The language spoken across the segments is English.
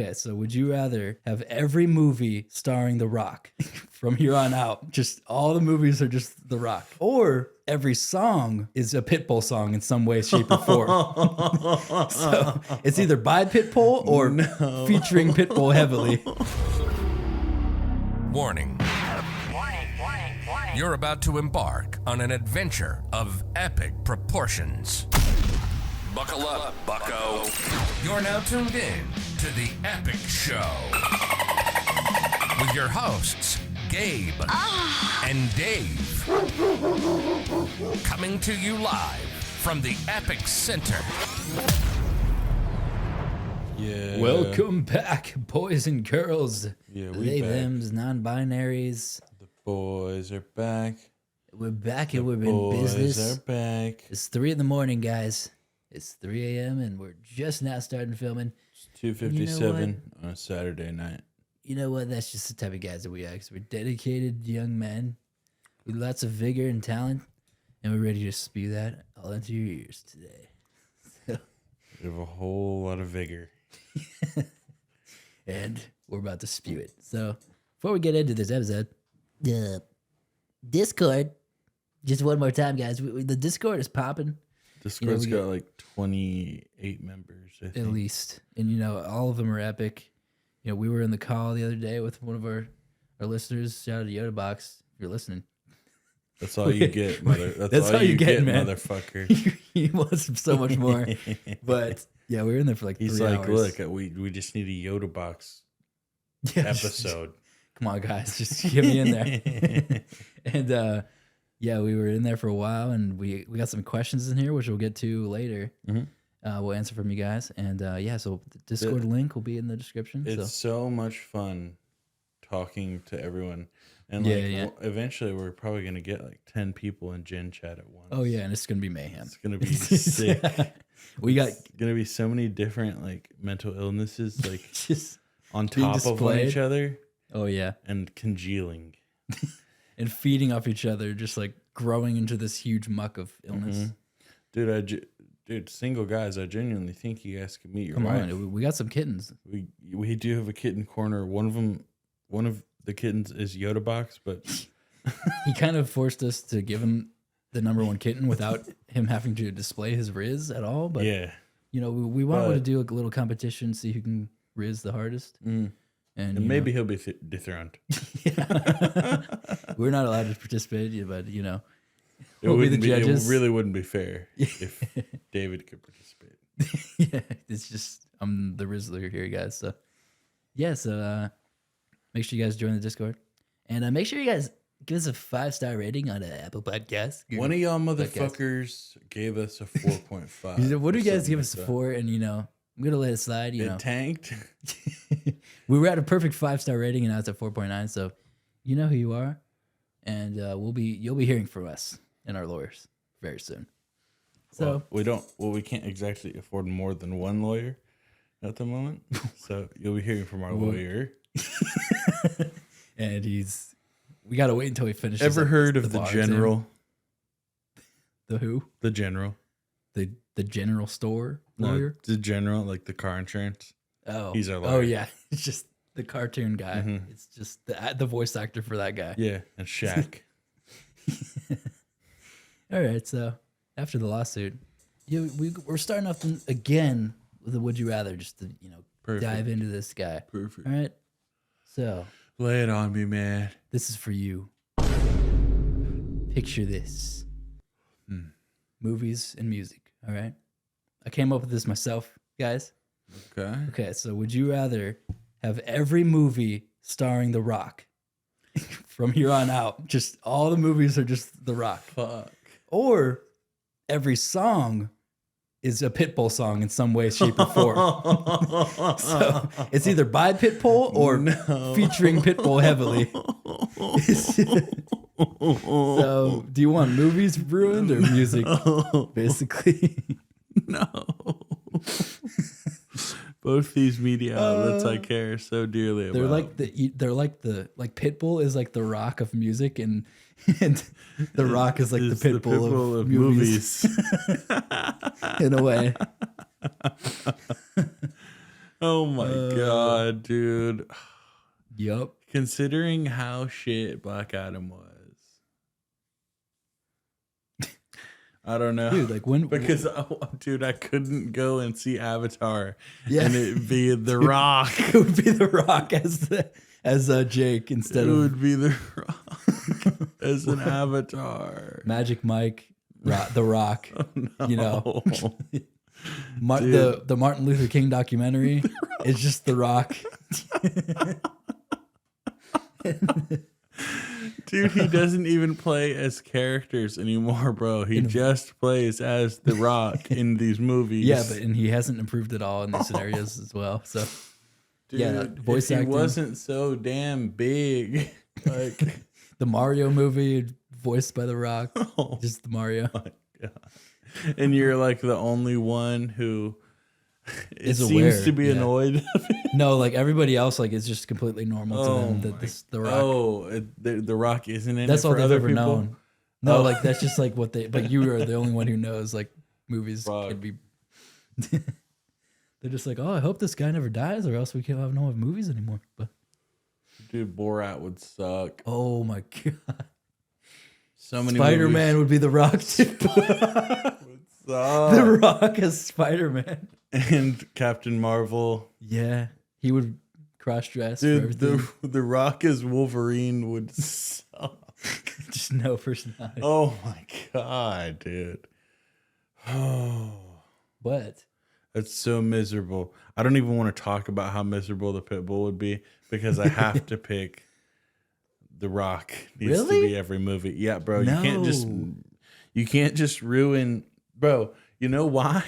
Okay, so would you rather have every movie starring The Rock from here on out? Just all the movies are just The Rock. Or every song is a Pitbull song in some way, shape, or form. So it's either by Pitbull or featuring Pitbull heavily. Warning. You're about to embark on an adventure of epic proportions. Buckle up, bucko. You're now tuned in to The Epic Show. With your hosts, Gabe and Dave. Coming to you live from the Epic Center. Yeah. Welcome back, boys and girls. Yeah, They, back. thems, non-binaries. The boys are back. We're back and The we're in boys business. are back. It's 3 a.m, guys. It's 3 a.m. and we're just now starting filming. It's 2:57 on a Saturday night. You know what? That's just the type of guys that we are. 'Cause we're dedicated young men with lots of vigor and talent, and we're ready to spew that all into your ears today. We have a whole lot of vigor. And we're about to spew it. So before we get into this episode, the Discord, just one more time, guys. The Discord is popping. Discord's we got like 28 members, I think. At least. And, all of them are epic. We were in the call the other day with one of our listeners. Shout out to Yoda Box if you're listening. That's all you get, mother. That's all you get, man. Motherfucker. He wants so much more. But, yeah, we were in there for like He's 3 like, hours. look, we just need a Yoda box Yeah, episode. Come on, guys. Just get me in there. And, yeah, we were in there for a while, and we got some questions in here, which we'll get to later. Mm-hmm. We'll answer from you guys. And, yeah, so the Discord link will be in the description. It's so much fun talking to everyone. And eventually we're probably going to get like 10 people in Gen Chat at once. Oh, yeah, and it's going to be mayhem. It's going to be sick. We got going to be so many different like mental illnesses like just on being top of one displayed. each other Oh, yeah. and congealing. And feeding off each other, just like growing into this huge muck of illness. Mm-hmm. Dude, single guys, I genuinely think you guys could meet your Come wife. on, we got some kittens. We do have a kitten corner. One of the kittens is Yoda Box, but He kind of forced us to give him the number one kitten without him having to display his riz at all. But, yeah. We wanted to do a little competition, see who can riz the hardest. Mm. And maybe he'll be dethroned. We're not allowed to participate, but, It we'll be the judges. It really wouldn't be fair if David could participate. Yeah, it's just, I'm the Rizzler here, guys. So, yeah, make sure you guys join the Discord. And make sure you guys give us a 5-star rating on Apple Podcasts. One of y'all motherfuckers gave us a 4.5. What do you guys give us like a 4? And, I'm going to let it slide, It tanked. We were at a perfect 5-star rating, and now it's at 4.9. So, you know who you are. And you'll be hearing from us and our lawyers very soon. So we can't exactly afford more than one lawyer at the moment. So you'll be hearing from our lawyer. And we got to wait until he finishes. Ever heard of the bar general? exam. The who? The general. The general store lawyer? No, the general, like the car insurance. Oh. He's our lawyer. Oh, yeah. It's just the cartoon guy. Mm-hmm. It's just the voice actor for that guy. Yeah, and Shaq. All right. So after the lawsuit, we're starting off again with a would you rather, just to, Perfect. dive into this guy. Perfect. All right. So Lay it on me, man. this is for you. Picture this. Movies and music. All right. I came up with this myself, guys. Okay. Okay, so would you rather have every movie starring The Rock from here on out? Just all the movies are just The Rock. Fuck. Or every song is a Pitbull song in some way, shape, or form. So it's either by Pitbull or featuring Pitbull heavily. So do you want movies ruined or music, basically? No. Both these media outlets I care so dearly They're about. like Pitbull is like the Rock of music, and the Rock is like the It's Pitbull of movies. In a way. Oh my god, dude. Yup. Considering how shit Black Adam was. I don't know. Dude, like when because dude, I couldn't go and see Avatar and it'd be The Dude, Rock. It would be The Rock as Jake instead It of would be The Rock as an Avatar. Magic Mike, The Rock. Oh, no. You know, the Martin Luther King documentary is just The Rock. Dude, he doesn't even play as characters anymore, bro. He just plays as The Rock in these movies. Yeah, and he hasn't improved at all in these scenarios as well. So, dude, yeah, voice if he acting wasn't so damn big, like the Mario movie voiced by The Rock, oh just the Mario. my god! And you're like the only one who Is seems aware, to be yeah. annoyed. No, like everybody else, like it's just completely normal to them that The Rock. Oh, the Rock isn't in That's it all for they've other ever people? known. No, Oh. like that's just like what they. But you are the only one who knows. Like movies Fuck. can be. They're just like, oh, I hope this guy never dies, or else we can't have no more movies anymore. But Dude, Borat would suck. oh my god, So many Spider-Man would be The Rock too. would suck. The Rock as Spider-Man. And Captain Marvel. Yeah, he would cross-dress for Dude, everything. the Rock as Wolverine would suck. Just no personality. Oh my god, dude. Oh, But that's so miserable. I don't even want to talk about how miserable the Pitbull would be because I have to pick The Rock. Needs Really? to be every movie. Yeah, bro. No. You can't just ruin, bro. You know why?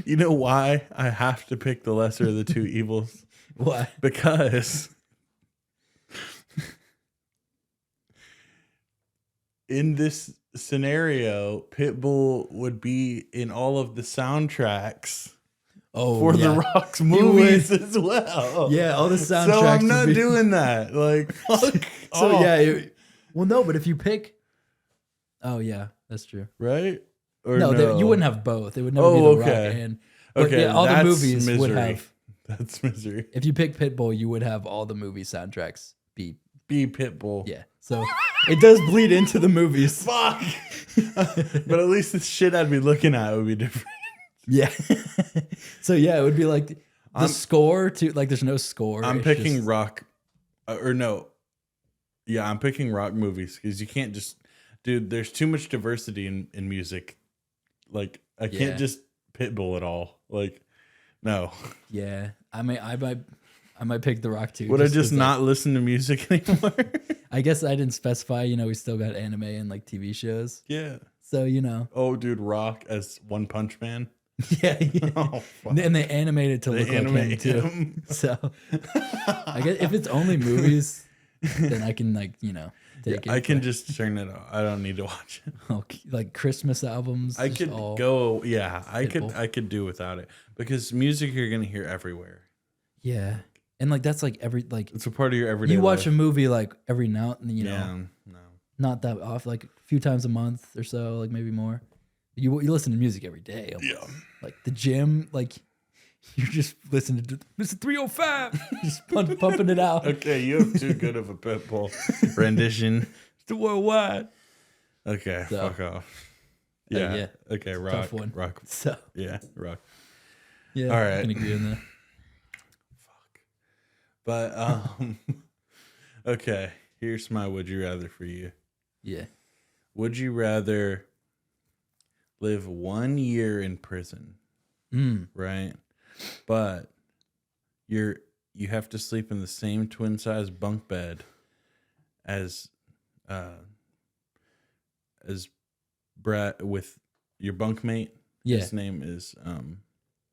You know why I have to pick the lesser of the two evils? why? Because in this scenario, Pitbull would be in all of the soundtracks Oh, for yeah. The Rock's movies as well. Yeah, all the soundtracks. So I'm would not be- doing that. Like, fuck So off, yeah, well, no, but if you pick, oh yeah, that's true. right? Or No, no, you wouldn't have both. It would never be Oh, The okay. Rock and. But Okay, yeah, all the that's movies would misery. have. That's misery. If you pick Pitbull, you would have all the movie soundtracks be. Be Pitbull. Yeah, so it does bleed into the movies. Fuck. But at least the shit I'd be looking at would be different. Yeah. So yeah, it would be like the score to like. There's no score. I'm It's picking just- rock, or no. Yeah, I'm picking rock movies because you can't just, dude. There's too much diversity in music. Like I Yeah. can't just Pitbull at all. Like, no. Yeah, I might pick The Rock too. Would I just 'cause, like, not listen to music anymore? I guess I didn't specify. You know, we still got anime and like TV shows. Yeah. So you know, Oh, dude, Rock as One Punch Man. yeah. Oh, fuck. And they animated to They look like him animate too. him. So I guess if it's only movies, then I can like take it. I can just turn it off. I don't need to watch it. like Christmas albums. I just could all- go. Yeah, Pitbull. I could do without it because music you're gonna hear everywhere. Yeah, and like that's like It's a part of your everyday. you watch life. a movie like every now and Yeah, no. not that often, like a few times a month or so, like maybe more. You listen to music every day. Almost. Yeah. Like the gym, like you're just listening to Mr. 305, just pumping it out. Okay, you have too good of a Pitbull rendition. It's worldwide. Okay, So, fuck off. Yeah. yeah. Okay, rock. Tough one. Rock. So Yeah, rock. yeah, All right. I can agree on that. But okay, here's my would you rather for you. Yeah. Would you rather live 1 year in prison, right? But you have to sleep in the same twin size bunk bed as Brad with your bunkmate. Yeah. His name is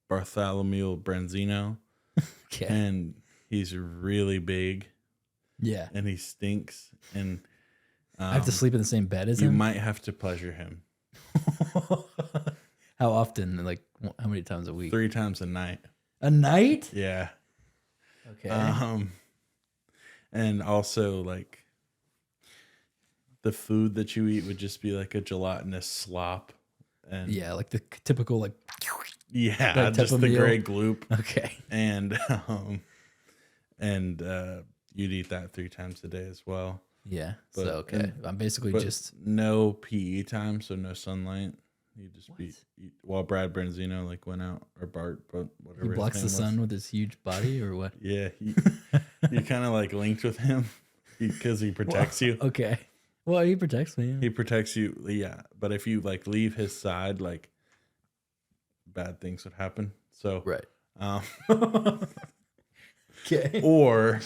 Bartholomew Branzino, Okay. and he's really big Yeah. and he stinks, and I have to sleep in the same bed as you him. might have to pleasure him How often? Like how many times a week? 3 times a night. A night? Yeah. Okay. And also like the food that you eat would just be like a gelatinous slop, and Yeah, like the typical like Yeah, type just of the meal? gray gloop. Okay. And you'd eat that 3 times a day as well. Yeah. But- so okay. I'm basically But just no PE time, so no sunlight. You just be while Brad Benzino like went out or Bart, but whatever. he his blocks name the was. sun with his huge body or what? Yeah, you kind of like linked with him because he protects you. Okay. Well, he protects me. He protects you, yeah. But if you like leave his side, like bad things would happen. So Right. Okay. or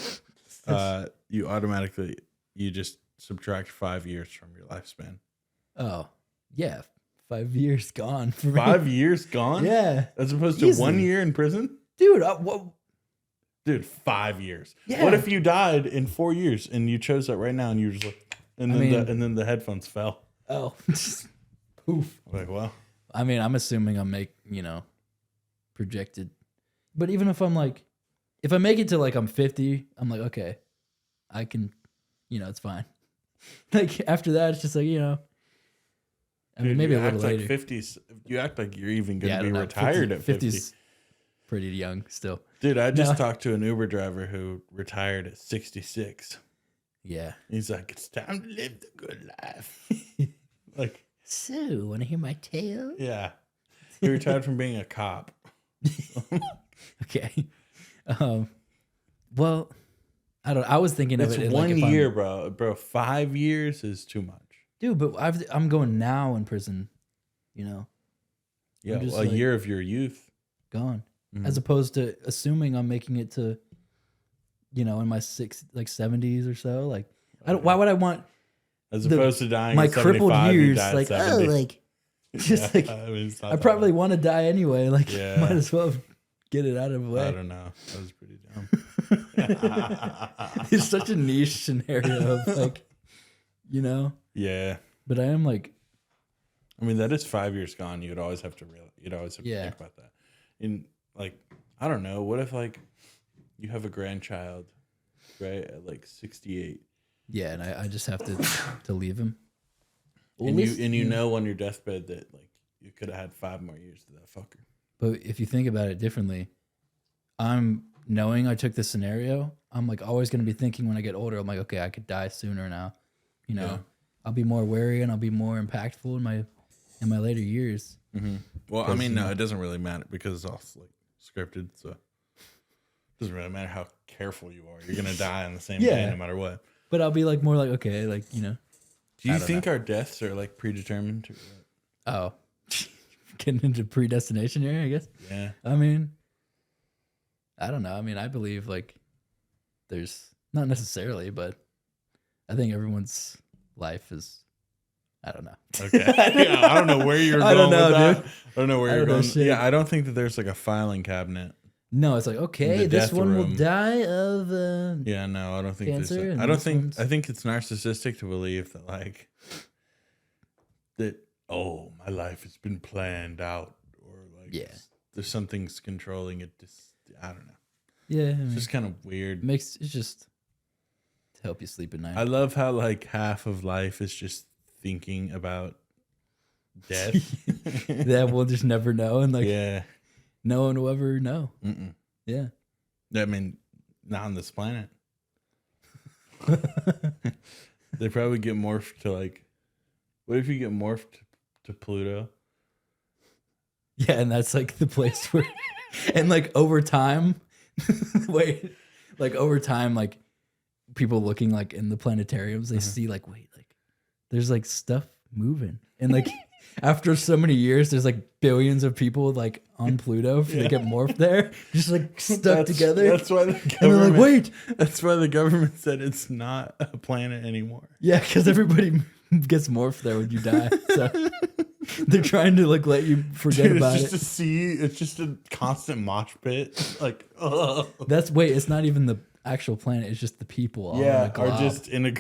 you automatically just subtract 5 years from your lifespan. Oh, yeah. 5 years gone for me. 5 years gone? Yeah. As opposed to Easily. 1 year in prison? Dude, what? Dude, 5 years. Yeah. What if you died in 4 years and you chose that right now and you were just like, and then the headphones fell? Oh, just poof. Like, well, I mean, I'm assuming I'm projected. But even if I'm like, if I make it to like I'm 50, I'm like, okay, I can, it's fine. Like after that, it's just like, I mean, dude, maybe you a little act like later. 50s. You act like you're even going I to be don't know. retired at 50. 50's pretty young still. Dude, I just No. talked to an Uber driver who retired at 66. Yeah. He's like, it's time to live the good life. Like, So, want to hear my tale? yeah. He retired from being a cop. Okay. Well, I was thinking of It's it. 1 like, year, bro. Bro, 5 years is too much. Dude, but I'm going now in prison, Yeah, just a like- year of your youth. gone. Mhm. As opposed to assuming I'm making it to, in my 70s or so. Like, why would I want As the- opposed to dying my at crippled 75, you years? die at Like, 70. just Yeah, like, I mean, it's not I that probably bad. want to die anyway. Like, Yeah. might as well get it out of the I way. don't know. That was pretty dumb. It's such a niche scenario of like, Yeah. but I am like, I mean, that is 5 years gone. You'd always have to Yeah. think about that. In like, I don't know. What if like you have a grandchild, right, at like 68, yeah, and I just have to leave him. and you know on your deathbed that like you could have had 5 more years to that fucker. But if you think about it differently, I'm knowing I took this scenario. I'm like always going to be thinking when I get older. I'm like, okay, I could die sooner now. Yeah. I'll be more wary and I'll be more impactful in my later years. Well, I mean, no, it doesn't really matter because it's all like scripted, so it doesn't really matter how careful you are. You're gonna die on the same day Yeah. no matter what. But I'll be like more like, okay, like Do you I don't think our deaths are like predetermined? oh, getting into predestination here, I guess. Yeah. I mean, I don't know. I mean, I believe like there's not necessarily, but I think everyone's life is. I don't know. Okay. Yeah, I don't know where you're going I don't know, with that. dude. I don't know where I you're don't know going. shit. Yeah, I don't think that there's like a filing cabinet. No, it's like okay, The this death one will room. die of. Yeah, no, I don't think Cancer there's. and I don't this think. one's- I think it's narcissistic to believe that like that. Oh, my life has been planned out, or like Yeah. there's something's controlling it. Just I don't know. Yeah, I It's mean, just kind of weird. it's just to help you sleep at night. I love how like half of life is just thinking about death. That we'll just never know, and like Yeah. no one will ever know. Mm-mm. Yeah. I mean, not on this planet. They probably get morphed to like. What if you get morphed to Pluto? Yeah, and that's like the place where, and like over time, wait, like over time, like people looking like in the planetariums, they see like, wait, like there's like stuff moving. And like after so many years, there's like billions of people like on Pluto. They get morphed there, just like stuck together. That's why the And they're like, government. wait. That's why the government said it's not a planet anymore. Yeah, because everybody gets morphed there when you die. So they're trying to like let you forget Dude, about it's just it. a sea. It's just a constant mosh pit. Like, ugh. It's not even the actual planet. It's just the people. All in a Yeah, are glob. just in a.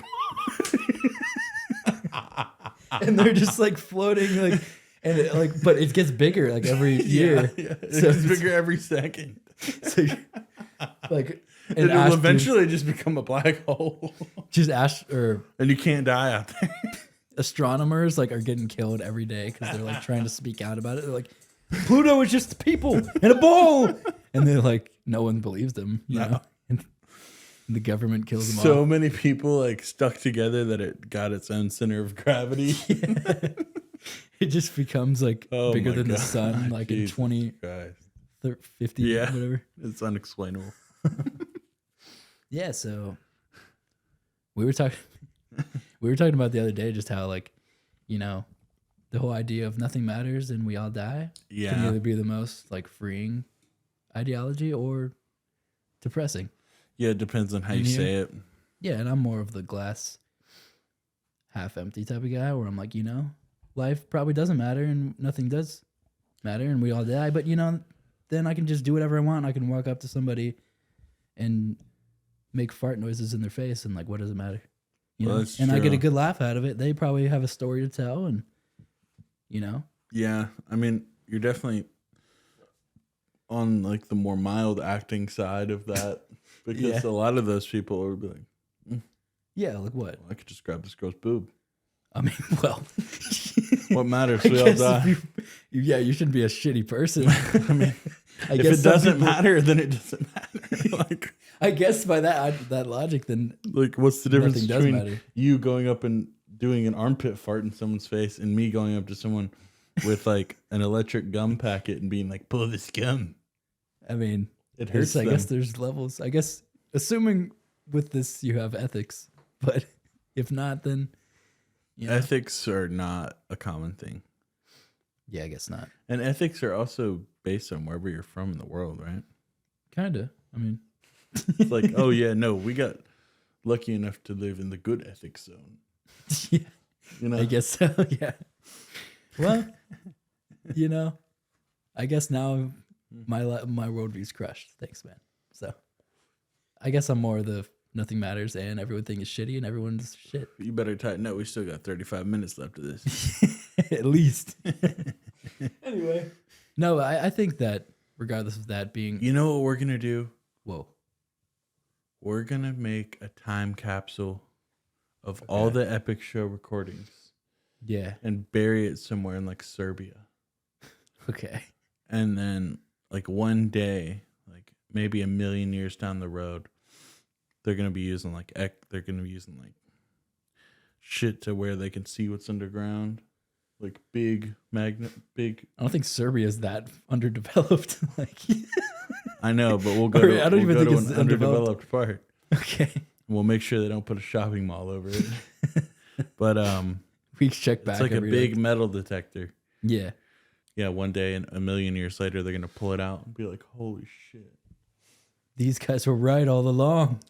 And they're just like floating, like, and it, like, but it gets bigger like every year. Yeah, it So gets bigger every second. So, like, It will eventually just become a black hole, just or and you can't die out there. astronomers like are getting killed every day because they're like trying to speak out about it. They're like, Pluto is just people and a ball. And they're like, no one believes them, you know? And the government kills them all. So many people like stuck together that it got its own center of gravity. It just becomes like bigger my than the God. sun, like Jesus in 20, Christ. 50, Yeah. whatever. It's unexplainable. Yeah, so we were talking about the other day just how, like, you know, the whole idea of nothing matters and we all die can Yeah. either be the most like freeing ideology or depressing. Yeah, it depends on how you And say it. Yeah, and I'm more of the glass half empty type of guy where I'm like, you know, life probably doesn't matter and nothing does matter and we all die, but you know, then I can just do whatever I want. I can walk up to somebody and make fart noises in their face and like, what does it matter? You Well, know? that's And I get a true. good laugh out of it. They probably have a story to tell and, you know, Yeah, I mean, you're definitely on like the more mild acting side of that because Yeah. a lot of those people would be like, yeah, like what? I could just grab this girl's boob. I mean, well, What matters? I We all guess die. yeah, you shouldn't be a shitty person. I mean, I if guess it some doesn't people- matter, then it doesn't matter. I guess by that logic, then like, what's the difference Nothing does between matter. you going up and doing an armpit fart in someone's face and me going up to someone with like an electric gum packet and being like, pull this gum? I mean, It hurts I them. guess there's levels. I guess assuming with this you have ethics, but if not, then you know, Ethics are not a common thing. yeah, I guess not. And ethics are also based on wherever you're from in the world, right? Kinda. I mean, It's like, oh yeah, no, we got lucky enough to live in the good ethics zone. yeah, You know, I guess so. Yeah. Well, you know, I guess now my worldview's crushed. Thanks, man. So, I guess I'm more of the nothing matters and everything is shitty and everyone's shit. you better tighten up. We still got 35 minutes left of this. At least. Anyway. No, I think that regardless of that being You know what we're gonna do? whoa. We're gonna make a time capsule of all the Epic Show recordings Yeah. and bury it somewhere in like Serbia. Okay. And then like one day, like maybe a million years down the road, they're gonna be using like shit to where they can see what's underground, like big magnet, big. I don't think Serbia is that underdeveloped. Like, I know, but we'll go Or to I don't even we'll go think to it's an undeveloped. underdeveloped part. okay. We'll make sure they don't put a shopping mall over it. But We check back. it's like a every, big metal detector. yeah. Yeah, one day and a million years later, they're gonna pull it out and be like, "Holy shit! These guys were right all along.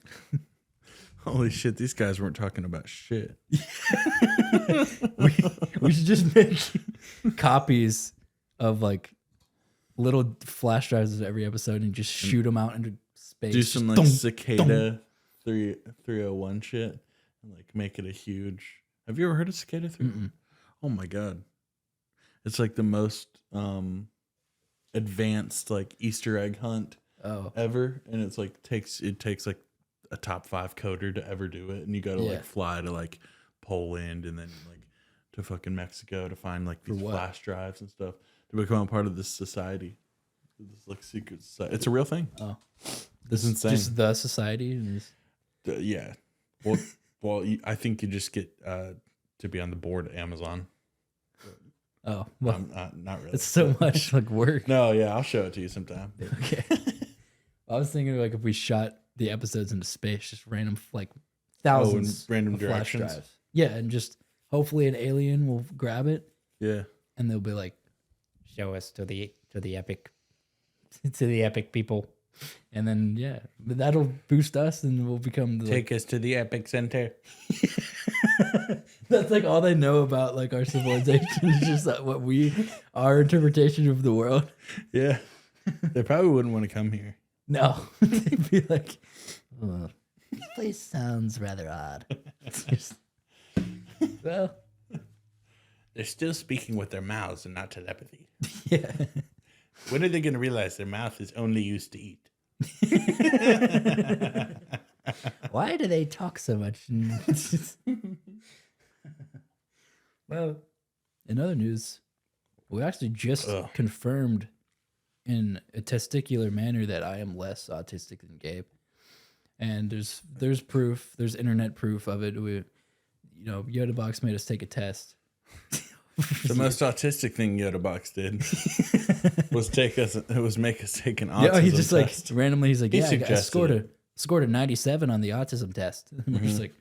Holy shit! These guys weren't talking about shit." We should just make copies of like little flash drives of every episode and just shoot them out into space. Do some Just like dunk, cicada 301 shit and like make it a huge. Have you ever heard of cicada 301? Oh my god, it's like the most advanced like Easter egg hunt Oh, ever, and it's like takes like a top 5 coder to ever do it, and you got to Yeah. like fly to like Poland and then like to fucking Mexico to find like these what? flash drives and stuff to become a part of this society, this like secret society. It's a real thing. oh, It's insane. just the society. And just, Yeah. Well, I think you just get to be on the board at Amazon. oh, well, Not really. it's so much like work. No, yeah, I'll show it to you sometime. Okay. I was thinking like if we shot the episodes into space, just random like thousands random of flash directions? drives. Yeah, and just hopefully an alien will grab it Yeah. and they'll be like, show us to the epic people. And then yeah, but that'll boost us and we'll become the, like, us to the Epic Center. that's like all they know about like our civilization is just that what our interpretation of the world. Yeah. They probably wouldn't want to come here. No, they'd be like, oh, this place sounds rather odd. It's just, well, They're still speaking with their mouths and not telepathy. yeah. When are they going to realize their mouth is only used to eat? Why do they talk so much? It's just- well, in other news, We actually just confirmed in a testicular manner that I am less autistic than Gabe. And there's proof, there's internet proof of it. Yoda Box made us take a test. The most autistic thing Yoda Box did was make us take an autism Yeah, he just test. like randomly he's like, I scored a it. 97 on the autism test. And we're just like,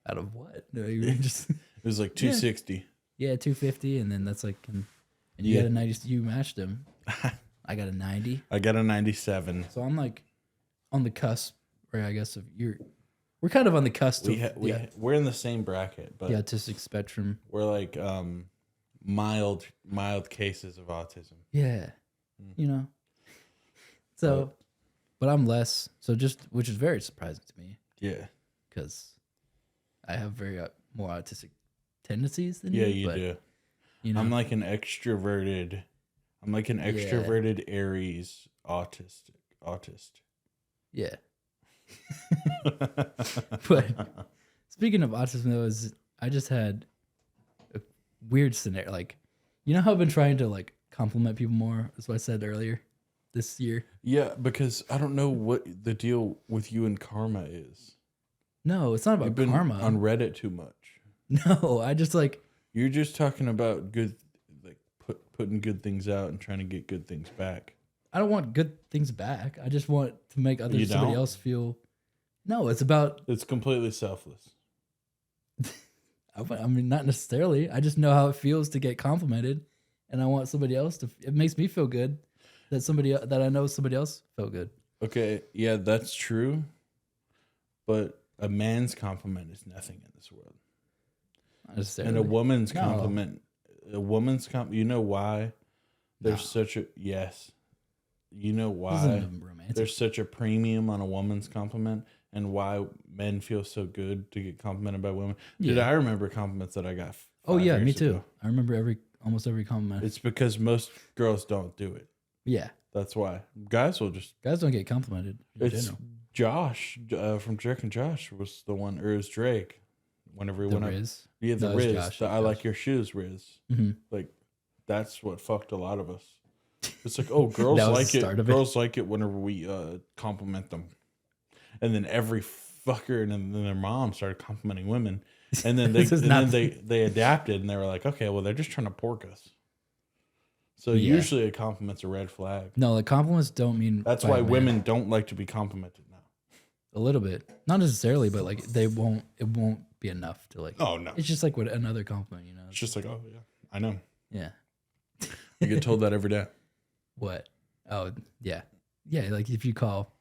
out of what? No, you just It was like 260. yeah, 250, and then that's like, and you got a 90. You matched him. I got a 90. I got a 97. So I'm like on the cusp, or I guess we're kind of on the cusp. We're in the same bracket, but the autistic spectrum. we're like mild cases of autism. Yeah, So, but I'm less. So which is very surprising to me. Yeah. Because I have very more autistic tendencies than Yeah, you. you do. You know, I'm like an extroverted Aries autist. Yeah. But speaking of autism, though, I just had a weird scenario. Like, you know how I've been trying to like compliment people more? That's what I said earlier this year. Yeah, because I don't know what the deal with you and karma is. No, it's not about You've been karma. on Reddit too much. No, I just like. You're just talking about good, like putting good things out and trying to get good things back. I don't want good things back. I just want to make somebody don't? else feel. No, it's about. It's completely selfless. I mean, not necessarily. I just know how it feels to get complimented, and I want somebody else to. It makes me feel good that I know somebody else felt good. Okay, yeah, that's true. But a man's compliment is nothing in this world. Not necessarily. And a woman's No. compliment, you know why there's such a, yes. You know why Isn't romantic. there's such a premium on a woman's compliment and why men feel so good to get complimented by women. Dude, Yeah. I remember compliments that I got. Oh 5 yeah, me years too. ago. I remember almost every compliment. It's because most girls don't do it. Yeah, That's why. Guys will just. guys don't get complimented in It's general. Josh from Drake and Josh was the one, or it was Drake. Whenever he The went up. Riz. Yeah, the No, it's Riz. Josh, The it's I Josh. like your shoes, Riz. Mhm. Like, that's what fucked a lot of us. It's like, oh, girls That was like the it. start of it. Girls like it whenever we compliment them, and then every fucker and then their mom started complimenting women, and then This is not- they adapted and they were like, okay, well they're just trying to pork us. So Yeah. usually a compliment's a red flag. No, like compliments don't mean. That's by why a man. women don't like to be complimented now. A little bit, not necessarily, but like they won't. It won't be enough to like. Oh no, It's just like what another compliment, you know. it's just like, oh yeah, I know. Yeah. I get told that every day. What? Oh yeah, yeah. Like if you call,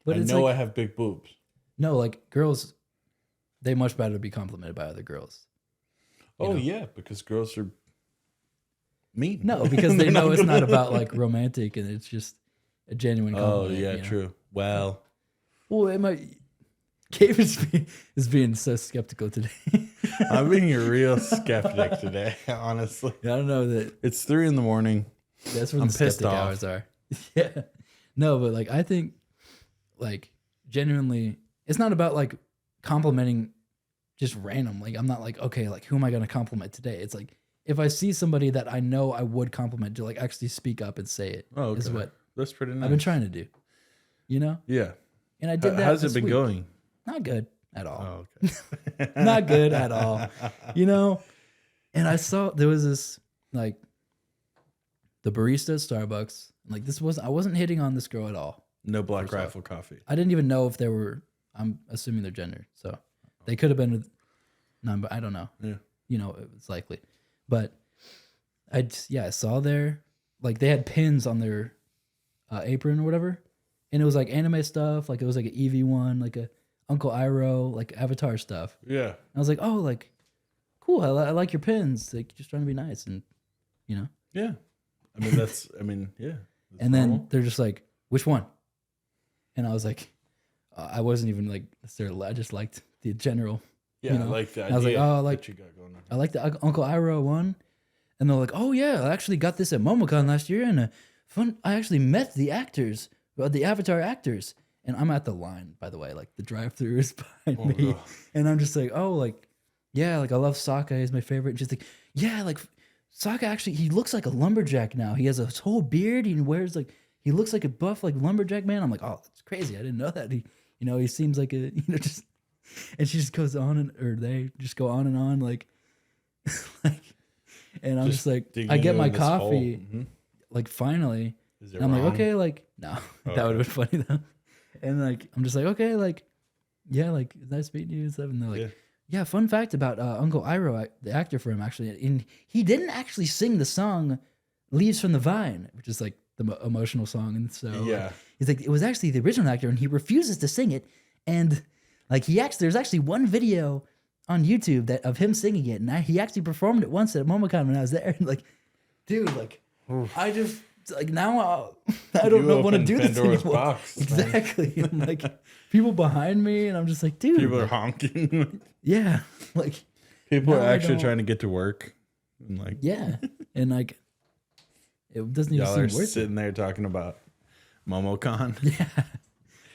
but I it's know like, I have big boobs. no, like girls, they much better be complimented by other girls. Oh know? yeah, because girls are mean. No, because they They're know it's gonna- not about like romantic, and it's just a genuine Oh compliment. yeah, you know? true. Well, Well, it might. Gabe is being so skeptical today. I'm being a real skeptic today. Honestly, I don't know that it's 3 a.m. that's when I'm the pissed skeptic off. hours are. Yeah, no, but like I think, like genuinely, it's not about like complimenting just random. Like I'm not like, okay, like who am I gonna compliment today? It's like if I see somebody that I know I would compliment, to like actually speak up and say it. Oh, Is okay. what That's pretty nice. I've been trying to do. You know, Yeah. and I did that. How's it this been week. going? Not good at all. Oh, okay. Not good at all. You know, and I saw there was this like the barista at Starbucks. Like I wasn't hitting on this girl at all. No Black First off. Rifle coffee. I didn't even know if they were. I'm assuming their gender, so they could have been non. But I don't know. Yeah. You know, it's likely. But I saw there like they had pins on their apron or whatever, and it was like anime stuff. Like it was like an Eevee one, like a Uncle Iroh, like Avatar stuff. Yeah. I was like, oh, like, cool. I like your pins. Like, just trying to be nice, and you know. Yeah. Yeah. That's And then normal. they're just like, which one? And I was like, I wasn't even like necessarily. I just liked the general. Yeah, you know? I like the idea I was like, oh, I like that you got going on. I like the Uncle Iroh one. And they're like, oh yeah, I actually got this at MomoCon last year, and I actually met the actors, the Avatar actors. And I'm at the line, by the way, like the drive-thru is behind Oh, me, God. and I'm just like, oh, like, yeah, like I love Sokka, he's my favorite. And she's like, yeah, like Sokka actually, he looks like a lumberjack now. He has a whole beard. He wears like, he looks like a buff, like lumberjack man. I'm like, oh, that's crazy. I didn't know that. He seems like a, just, and she just goes on or they just go on and on. Like, like, and I'm just like, I get my coffee, like finally. And I'm like, okay, like, no, that would have been funny though. And like, I'm just like, okay, like, yeah, like, nice meeting you and stuff. And they're like, yeah, fun fact about Uncle Iroh, the actor for him, actually, he didn't actually sing the song "Leaves from the Vine," which is like the emotional song, and so he's like, it was actually the original actor, and he refuses to sing it, and like there's actually one video on YouTube of him singing it, and he actually performed it once at MomoCon when I was there, and like, dude, like, I just like now I don't want to do this anymore. Box, exactly, and like people behind me, and I'm just like, dude, people are honking. Yeah, like people are actually trying to get to work, and like and like it doesn't even seem worth it. Sitting there talking about MomoCon. Yeah.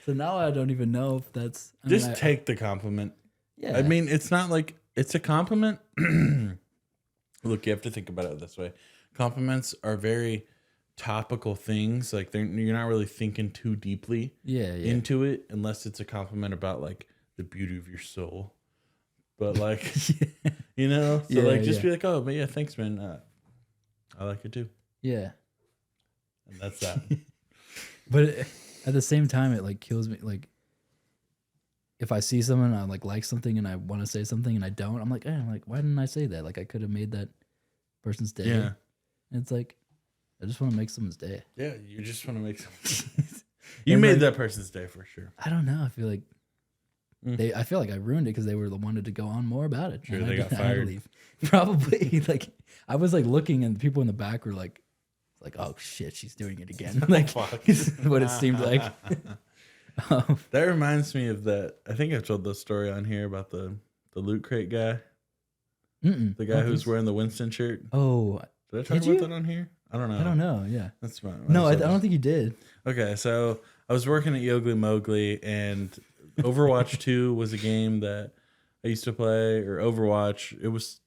So now I don't even know if that's take the compliment. Yeah. I mean, it's not like it's a compliment. Look, you have to think about it this way. Compliments are very topical things. Like you're not really thinking too deeply into it unless it's a compliment about like the beauty of your soul. But like, you know, so like just be like, oh, but yeah, thanks, man. I like it too. Yeah. And that's that. But at the same time, it like kills me. Like if I see someone, I like something and I want to say something and I don't, I'm like, why didn't I say that? Like I could have made that person's day. Yeah. And it's like, I just want to make someone's day. Yeah. You just want to make someone's You made that person's day for sure. I don't know. I feel like I feel like I ruined it because they were the wanted to go on more about it. Sure, they got fired. Leave. Probably. Like I was like looking, and people in the back were like, oh shit, she's doing it again. Like what it seemed like. That reminds me of that. I think I've told this story on here about the Loot Crate guy. The guy who's wearing the Winston shirt. Oh, did I talk about that on here? I don't know. I don't know. Yeah, that's fine. No, I don't think you did. Okay, so I was working at Yogli Mowgli, and Overwatch 2 was a game that I used to play, or Overwatch. It was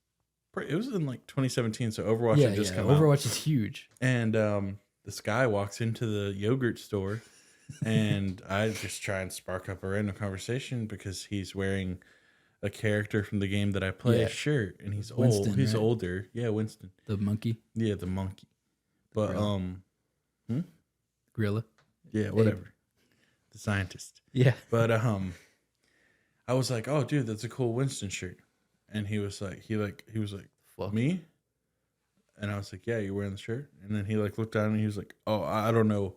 in like 2017, so Overwatch had just come out. Overwatch is huge. And this guy walks into the yogurt store, and I just try and spark up a random conversation because he's wearing a character from the game that I play shirt, and he's Winston, old. He's older. Yeah, Winston. The monkey? Yeah, the monkey. But Gorilla? Yeah, whatever. Ape. The scientist. Yeah. But I was like, "Oh, dude, that's a cool Winston shirt." And he was like, "Fuck me?" And I was like, "Yeah, you're wearing the shirt." And then he like looked down and he was like, "Oh, I don't know.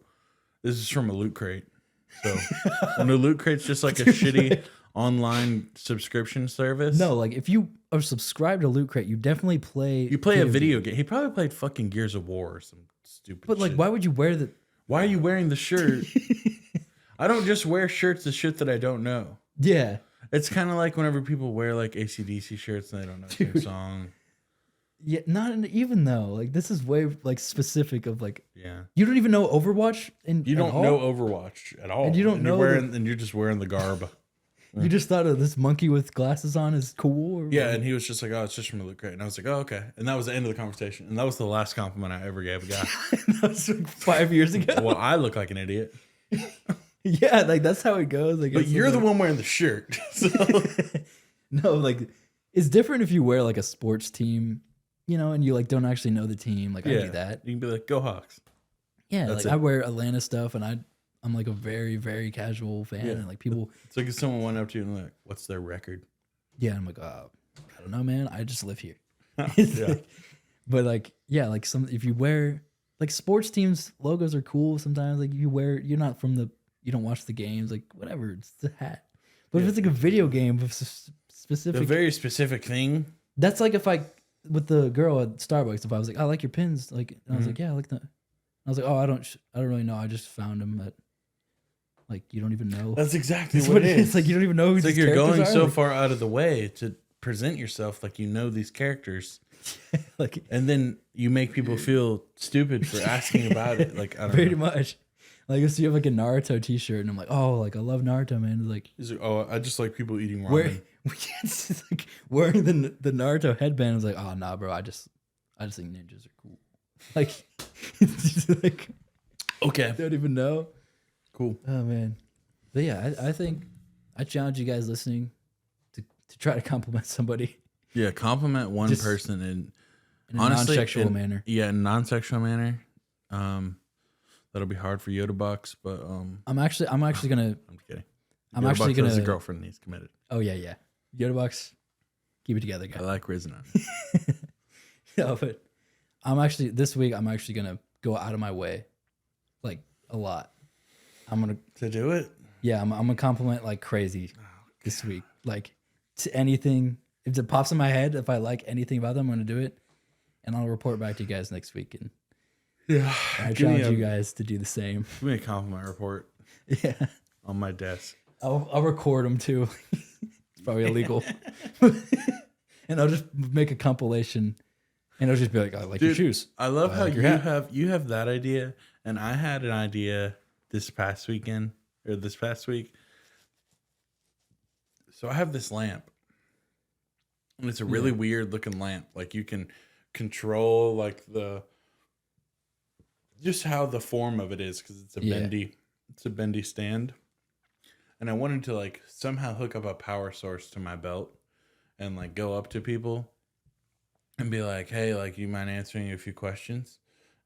This is from a Loot Crate." So, and the Loot Crate's just like a shitty online subscription service. No, like if you are subscribed to Loot Crate, you definitely play. You play a video game. He probably played fucking Gears of War or some stupid. But like, why would you wear the? Why are you wearing the shirt? I don't just wear shirts of shit that I don't know. Yeah. It's kind of like whenever people wear like AC/DC shirts and they don't know their song. Yeah, not even though. Like this is way like specific of like. Yeah. You don't even know Overwatch, and you don't know Overwatch at all, and you don't know. And you're just wearing the garb. You just thought of this monkey with glasses on is cool. Or yeah, and he was just like, "Oh, it's just from a Loot Crate," and I was like, "Oh, okay." And that was the end of the conversation, and that was the last compliment I ever gave a guy. That was like 5 years ago. Well, I look like an idiot. Yeah, like that's how it goes. Like, but you're the one wearing the shirt. So. No, like it's different if you wear like a sports team, and you like don't actually know the team. Like I do that. You can be like, "Go Hawks." Yeah, that's like I wear Atlanta stuff, and I'm like a very, very casual fan, and like people. It's like if someone went up to you and like, "What's their record?" Yeah, I'm like, I don't know, man. I just live here. Like, but like, yeah, like if you wear like sports teams logos are cool sometimes. Like you're not from you don't watch the games, like whatever. It's the hat. But if it's like a video game with specific, a very specific thing. That's like if with the girl at Starbucks, if I was like, I like your pins, like I was like, yeah, I like that. I was like, oh, I don't really know. I just found them at. Like you don't even know. That's exactly what it is. Like you don't even know who it's these like you're going so like, far out of the way to present yourself like you know these characters. Like and then you make people feel stupid for asking about it. Like I don't very know. much. Like if you have like a Naruto t-shirt and I'm like, oh, like I love Naruto, man. It's like oh, I just like people eating ramen. Like wearing the Naruto headband. I was like, oh nah, bro, I just think ninjas are cool. Like, it's just like Okay. don't even know. Cool. Oh man, but yeah, I think I challenge you guys listening to try to compliment somebody Yeah, compliment one Just person in in a honestly, non-sexual manner. Yeah, in non-sexual manner. That'll be hard for Yoda Box, but I'm actually gonna. I'm just kidding. I'm Yoda actually Box has gonna. a girlfriend. He's committed. Oh yeah. Yoda Box, keep it together, I guys. like risen on. No, but this week I'm actually gonna go out of my way, like a lot. I'm gonna To do it? Yeah, I'm gonna compliment like crazy this week. Like to anything, if it pops in my head, if I like anything about them, I'm gonna do it, and I'll report back to you guys next week. And Yeah. I challenge you guys to do the same. Give me a compliment report Yeah, on my desk. I'll record them too. It's probably illegal, and I'll just make a compilation, and I'll just be like, I like your shoes. I love how like your hat. you have that idea, and I had an idea this past week. So I have this lamp, and it's a really weird looking lamp. Like you can control like just how the form of it is because it's a bendy stand. And I wanted to like somehow hook up a power source to my belt and like go up to people and be like, hey, like, you mind answering a few questions?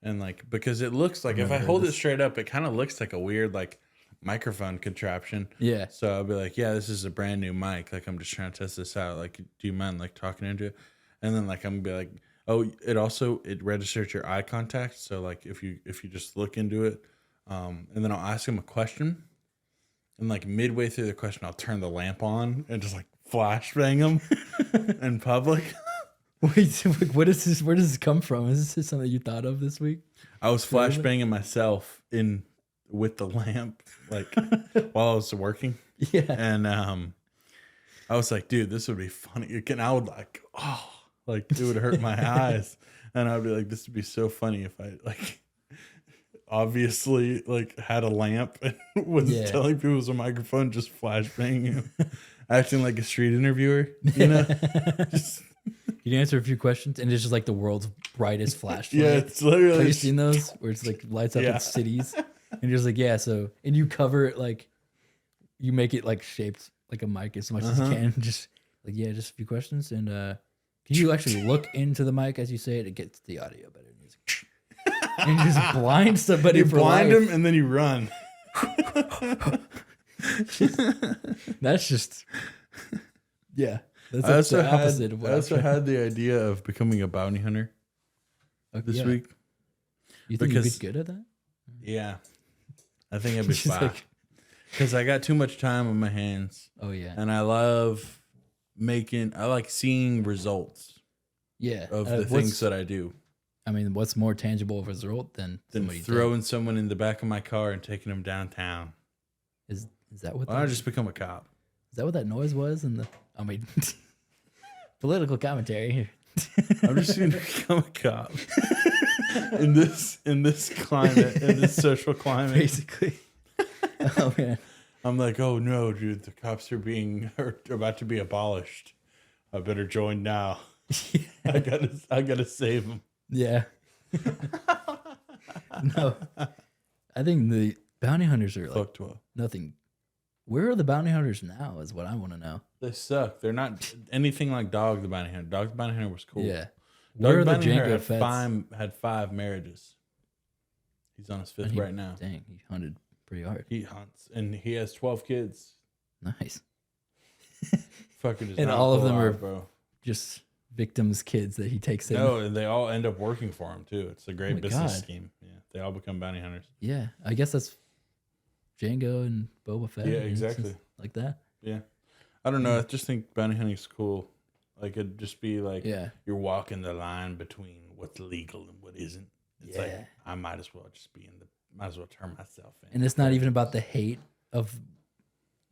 And like, because it looks like if I hold it straight up, it kind of looks like a weird like microphone contraption. Yeah. So I'll be like, yeah, this is a brand new mic. Like, I'm just trying to test this out. Like, do you mind like talking into it? And then like, I'm gonna be like, oh, it registers your eye contact. So like, if you just look into it, and then I'll ask them a question. And like midway through the question, I'll turn the lamp on and just like flashbang them in public. Wait, what is this? Where does this come from? Is this something you thought of this week? I was flashbanging myself with the lamp, like while I was working. Yeah. And I was like, dude, this would be funny. I would like, it would hurt my eyes. And I'd be like, this would be so funny if I like obviously like had a lamp and was telling people it was a microphone, just flashbanging him, acting like a street interviewer, you know? You answer a few questions, and it's just like the world's brightest flashlight. Yeah, it's literally. Have you seen those where it's like lights up in cities, and you're just like, and you cover it like, you make it like shaped like a mic as much as you can. Just like just a few questions, and can you actually look into the mic as you say it? It gets the audio better. And you just blind somebody. You for blind life. them and then you run. That's just That's the opposite of what I also had the idea of becoming a bounty hunter this week. You think you'd be good at that? Yeah, I think I'd be fine. Because I got too much time on my hands. Oh yeah, and I like seeing results. Yeah, of the things that I do. I mean, what's more tangible of a result than throwing someone in the back of my car and taking them downtown? Is that what? I just become a cop. Is that what that noise was? Political commentary. I'm just going to become a cop in this climate, in this social climate, basically. Oh man, I'm like, oh no, dude, the cops are about to be abolished. I better join now. I gotta save them. Yeah. No, I think the bounty hunters are like nothing. Where are the bounty hunters now? Is what I want to know. They suck. They're not anything like Dog the Bounty Hunter. Dog the Bounty Hunter was cool. Yeah. Where are the Django Feds? Had 5 marriages. He's on his 5th right now. Dang, he hunted pretty hard. He hunts, and he has 12 kids. Nice. Fucking just and all of them are bro. Just victims' kids that he takes in. No, and they all end up working for him too. It's a great business scheme. Yeah, they all become bounty hunters. Yeah, I guess that's Django and Boba Fett. Yeah, exactly. Like that. Yeah, I don't know. I just think bounty hunting's cool. Like it'd just be like you're walking the line between what's legal and what isn't. It's like I might as well turn myself in. And it's not even about the hate of,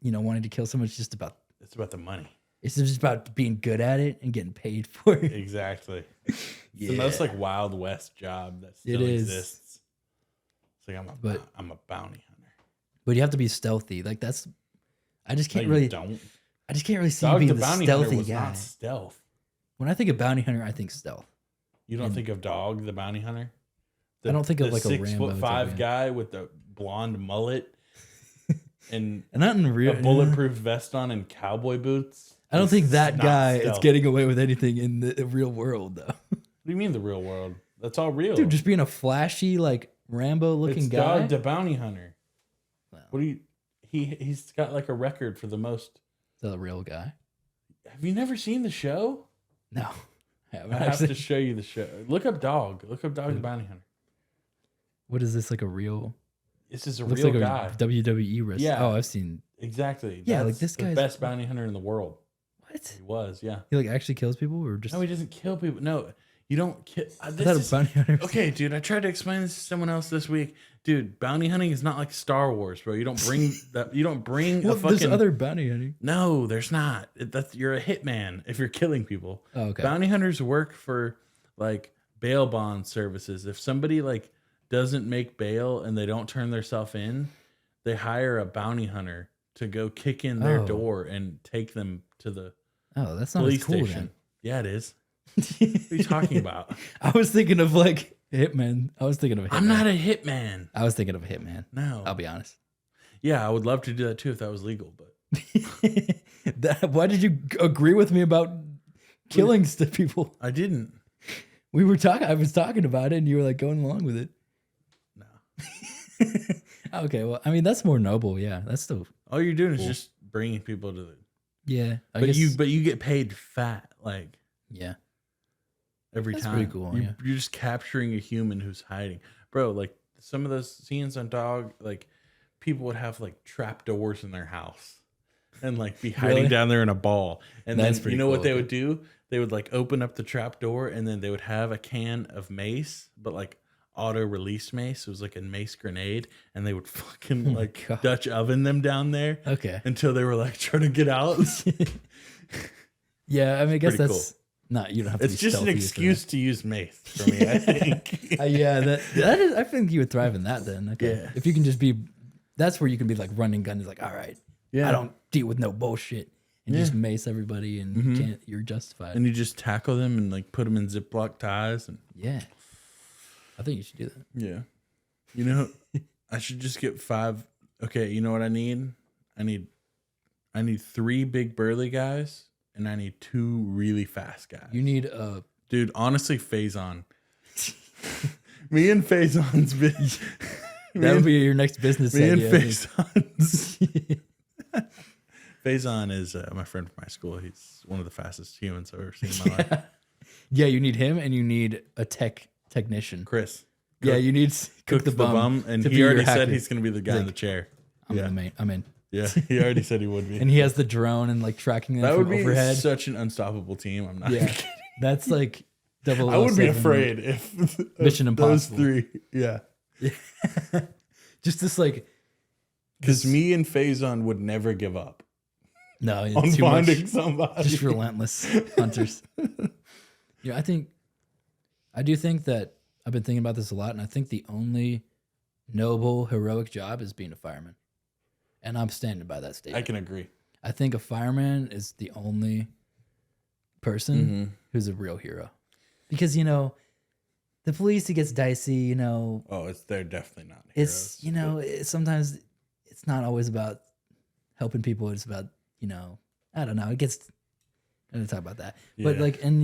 wanting to kill someone. It's just about. It's about the money. It's just about being good at it and getting paid for it. Exactly. It's the most like Wild West job that still exists. It's like I'm a bounty hunter. But you have to be stealthy. Like that's. I just can't really. See Dog being the the bounty stealthy hunter was guy. not stealth. When I think of bounty hunter, I think stealth. You don't think of Dog, the bounty hunter? I don't think of like a 6'5" Rambo guy with the blonde mullet and not in real a bulletproof vest on and cowboy boots. I don't think that Not guy is stealth. getting away with anything in the real world, though. What do you mean the real world? That's all real. Dude, just being a flashy, like Rambo looking guy. Dog, the bounty hunter. Well. What do you? He's got like a record for the most. The real guy. Have you never seen the show? No. I have to show you the show. Look up Dog. Look up Dog the Bounty Hunter. What is this, like a real? This is a Looks real like guy. a WWE wrestler. Yeah. Oh, I've seen. Exactly. Yeah, That's like this the guy's best bounty hunter in the world. What? He was, yeah. He like actually kills people, or just? No, he doesn't kill people. No, you don't kill. I thought a bounty hunter. Okay, dude. I tried to explain this to someone else this week. Dude, bounty hunting is not like Star Wars, bro. You don't bring that. You don't bring Well, a fucking. there's other bounty hunting. No, there's not. You're a hitman if you're killing people. Oh, okay. Bounty hunters work for like bail bond services. If somebody like doesn't make bail and they don't turn themselves in, they hire a bounty hunter to go kick in their door and take them to the Oh, that's not police as cool station. then. Yeah, it is. What are you talking about? I was thinking of like Hitman. I was thinking of a Hitman. I'm not a hitman. I was thinking of a Hitman. No. I'll be honest. Yeah, I would love to do that too if that was legal, but Why did you agree with me about killing people? I didn't. We were talking. I was talking about it, and you were like going along with it. No. Okay, well, I mean that's more noble. Yeah, that's still. All you're doing is just bringing people to the. Yeah, I But guess. you get paid fat like Yeah, every That's time. pretty cool, yeah. You're just capturing a human who's hiding, bro. Like some of those scenes on Dog, like people would have like trap doors in their house and like be hiding Really? down there in a ball. And That's then pretty you know what cool, they dude. would do? They would like open up the trap door and then they would have a can of mace, but like auto release mace. It was like a mace grenade, and they would fucking like God. Dutch oven them down there Okay. until they were like trying to get out. Yeah, I mean, I guess Pretty that's not. You don't have to. It's be just an stealthy for excuse to use mace for me, I think. that. Yeah, that is. I think you would thrive in that then. Okay. Yeah. If you can just be, that's where you can be like running gun. Is like, all right, Yeah. I don't deal with no bullshit, and you just mace everybody, and you can't. You're justified. And you just tackle them and like put them in Ziploc ties and Yeah. I think you should do that. yeah. You know, I should just get 5. Okay, you know what I need? I need 3 big burly guys and I need 2 really fast guys. You need a. Dude, honestly, Faison. Me and Faison's been That would be your next business me and idea. I think. Faison's Faison is my friend from my school. He's one of the fastest humans I've ever seen in my life. Yeah, you need him, and you need a technician. Chris. Yeah, you need Cook the bum, and to be he already your said hacker. he's going to be the guy in the chair. I'm yeah. in. The main, I'm in. Yeah, he already said he would be. And he has the drone and like tracking them That from would be overhead. such an unstoppable team. I'm not Yeah, kidding. that's like 007. I would be afraid if Mission of those Impossible. 3. Yeah. Just this like Because me and Faison would never give up no, it's on too much. finding somebody. Just relentless hunters. Yeah, I do think that I've been thinking about this a lot, and I think the only noble, heroic job is being a fireman. And I'm standing by that statement. I can agree. I think a fireman is the only person who's a real hero. Because, the police, it gets dicey, Oh, they're definitely not heroes. it's, sometimes it's not always about helping people. It's about, I don't know. It gets, I'm going to talk about that. But Yeah. like, and,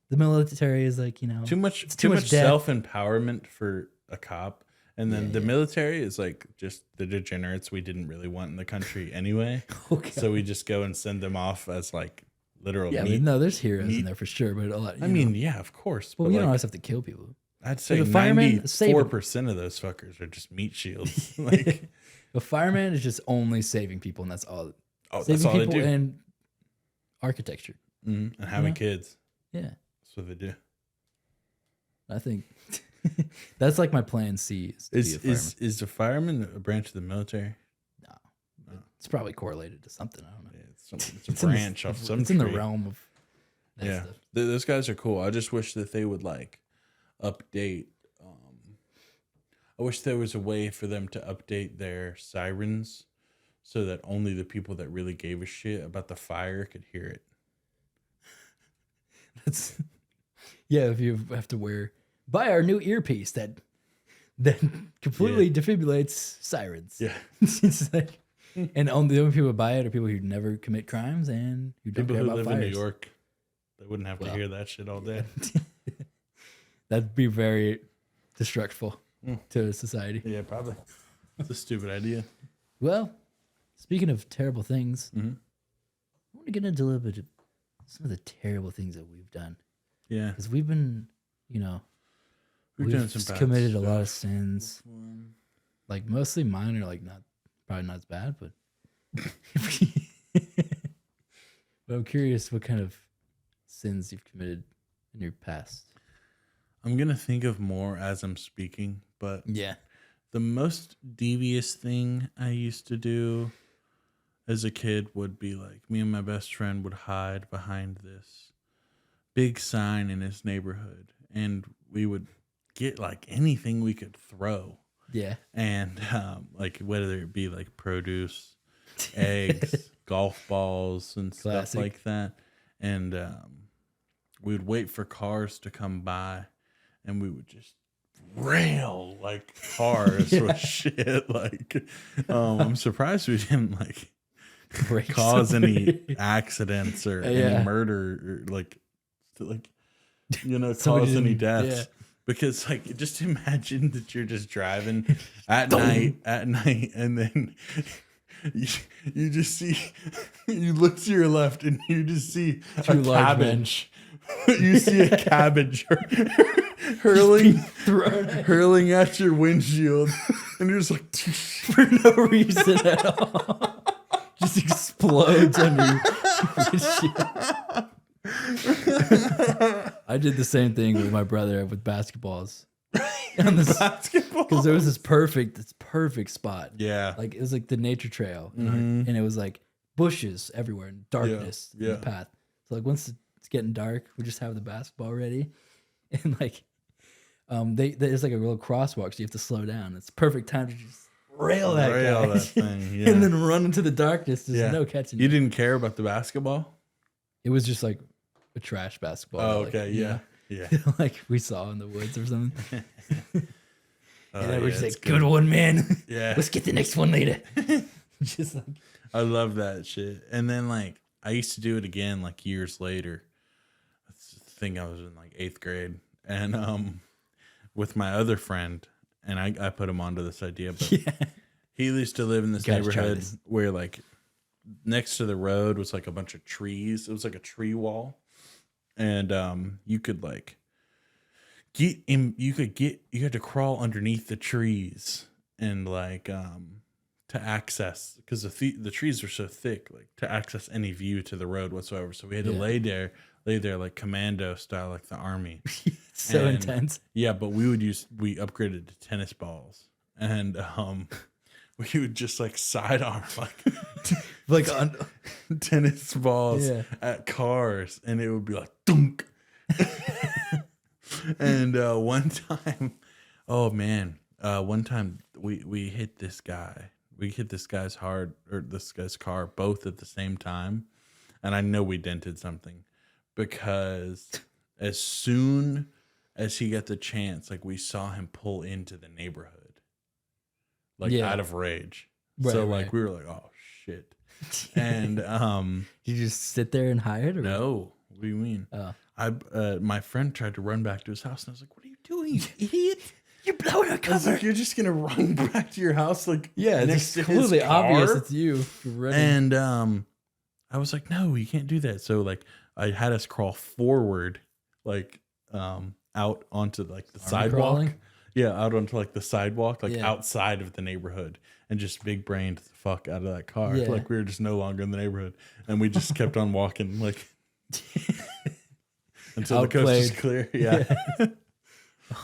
the military is like, too much it's too much death. self-empowerment for a cop. And then the military is like just the degenerates we didn't really want in the country anyway. Okay. So we just go and send them off as like literal Yeah, I meat. mean, no, there's heroes in there for sure, but a lot. I mean, yeah, of course. well, But you don't like, always have to kill people. I'd say the fireman, save 94% of those fuckers are just meat shields. Like, A fireman is just only saving people, and that's all. oh, Saving that's all they people do. and architecture. And having kids. Yeah, That's what they do. I think that's like my plan C. Is to be a fireman. Is the fireman a branch of the military? No, it's probably correlated to something. I don't know. Yeah, it's a branch of some It's in the degree. realm of that Yeah, stuff. those guys are cool. I just wish that they would like update. I wish there was a way for them to update their sirens so that only the people that really gave a shit about the fire could hear it. That's Yeah, if you have to buy our new earpiece that completely defibrillates sirens. Yeah. It's like, and the only people who buy it are people who never commit crimes and who don't People care who about live fires. in New York, they wouldn't have to hear that shit all day. That'd be very destructive to society. Yeah, probably. It's a stupid idea. Well, speaking of terrible things, Mm-hmm. I want to get into a little bit of some of the terrible things that we've done. Yeah. Because we've been, We've done some bad committed a stuff. lot of sins. Like mostly mine are like probably not as bad, but but I'm curious what kind of sins you've committed in your past. I'm going to think of more as I'm speaking, but Yeah. the most devious thing I used to do as a kid would be like me and my best friend would hide behind this big sign in his neighborhood, and we would get like anything we could throw. Yeah. And like whether it be like produce, eggs, golf balls, and Classic. stuff like that. And we would wait for cars to come by, and we would just rail like cars with shit. Like, I'm surprised we didn't like Break cause any somebody. accidents or Yeah. any murder or like Somebody cause any didn't- deaths. yeah. Because like just imagine that you're just driving at night, and then you just see you look to your left and you just see Two a large cabbage. You see a cabbage hurling hurling at your windshield, and you're just like for no reason at all. Just explodes under your windshield. I did the same thing with my brother with basketballs. basketball. Because there was this perfect spot. Yeah. Like it was like the nature trail. And it was like bushes everywhere and darkness in Yeah. the path. So like once it's getting dark, we just have the basketball ready. And like there's like a little crosswalk, so you have to slow down. It's perfect time to just rail that guy. that thing. Yeah. And then run into the darkness. There's no catching You it. didn't care about the basketball? It was just like a trash basketball. Oh, like, okay. you Yeah. know, Yeah. like we saw in the woods or something. And then we're just it's like, good one, man. Yeah. Let's get the next one later. Just like, I love that shit. And then like I used to do it again like years later. I think I was in like 8th grade. And with my other friend, and I put him onto this idea, but he used to live in this Gotta try neighborhood this. where like next to the road was like a bunch of trees. It was like a tree wall. And you could like you had to crawl underneath the trees and like to access, because the trees were so thick, like to access any view to the road whatsoever. So we had to lay there like commando style, like the army. so And, intense. Yeah, but we upgraded to tennis balls, and we would just like sidearm Like on, tennis balls Yeah. at cars, and it would be like dunk. And one time, one time we hit this guy. We hit this guy's car both at the same time, and I know we dented something because as soon as he got the chance, like we saw him pull into the neighborhood, like out of rage. Right, So right. like we were like, oh shit. And you just sit there and hide? Or no, what do you mean? Oh. My friend tried to run back to his house, and I was like, what are you doing, you idiot? You're blowing our I was cover. like, you're just gonna run back to your house, like Yeah, next to it's his completely obvious car? it's you. Running. And I was like, no, you can't do that. So like I had us crawl forward, like out onto like the sidewalk. crawling? Yeah, out onto like the sidewalk, like Yeah. outside of the neighborhood, and just big brained the fuck out of that car. Yeah. Like we were just no longer in the neighborhood, and we just kept on walking, like until the coast was Outplayed. clear. Yeah.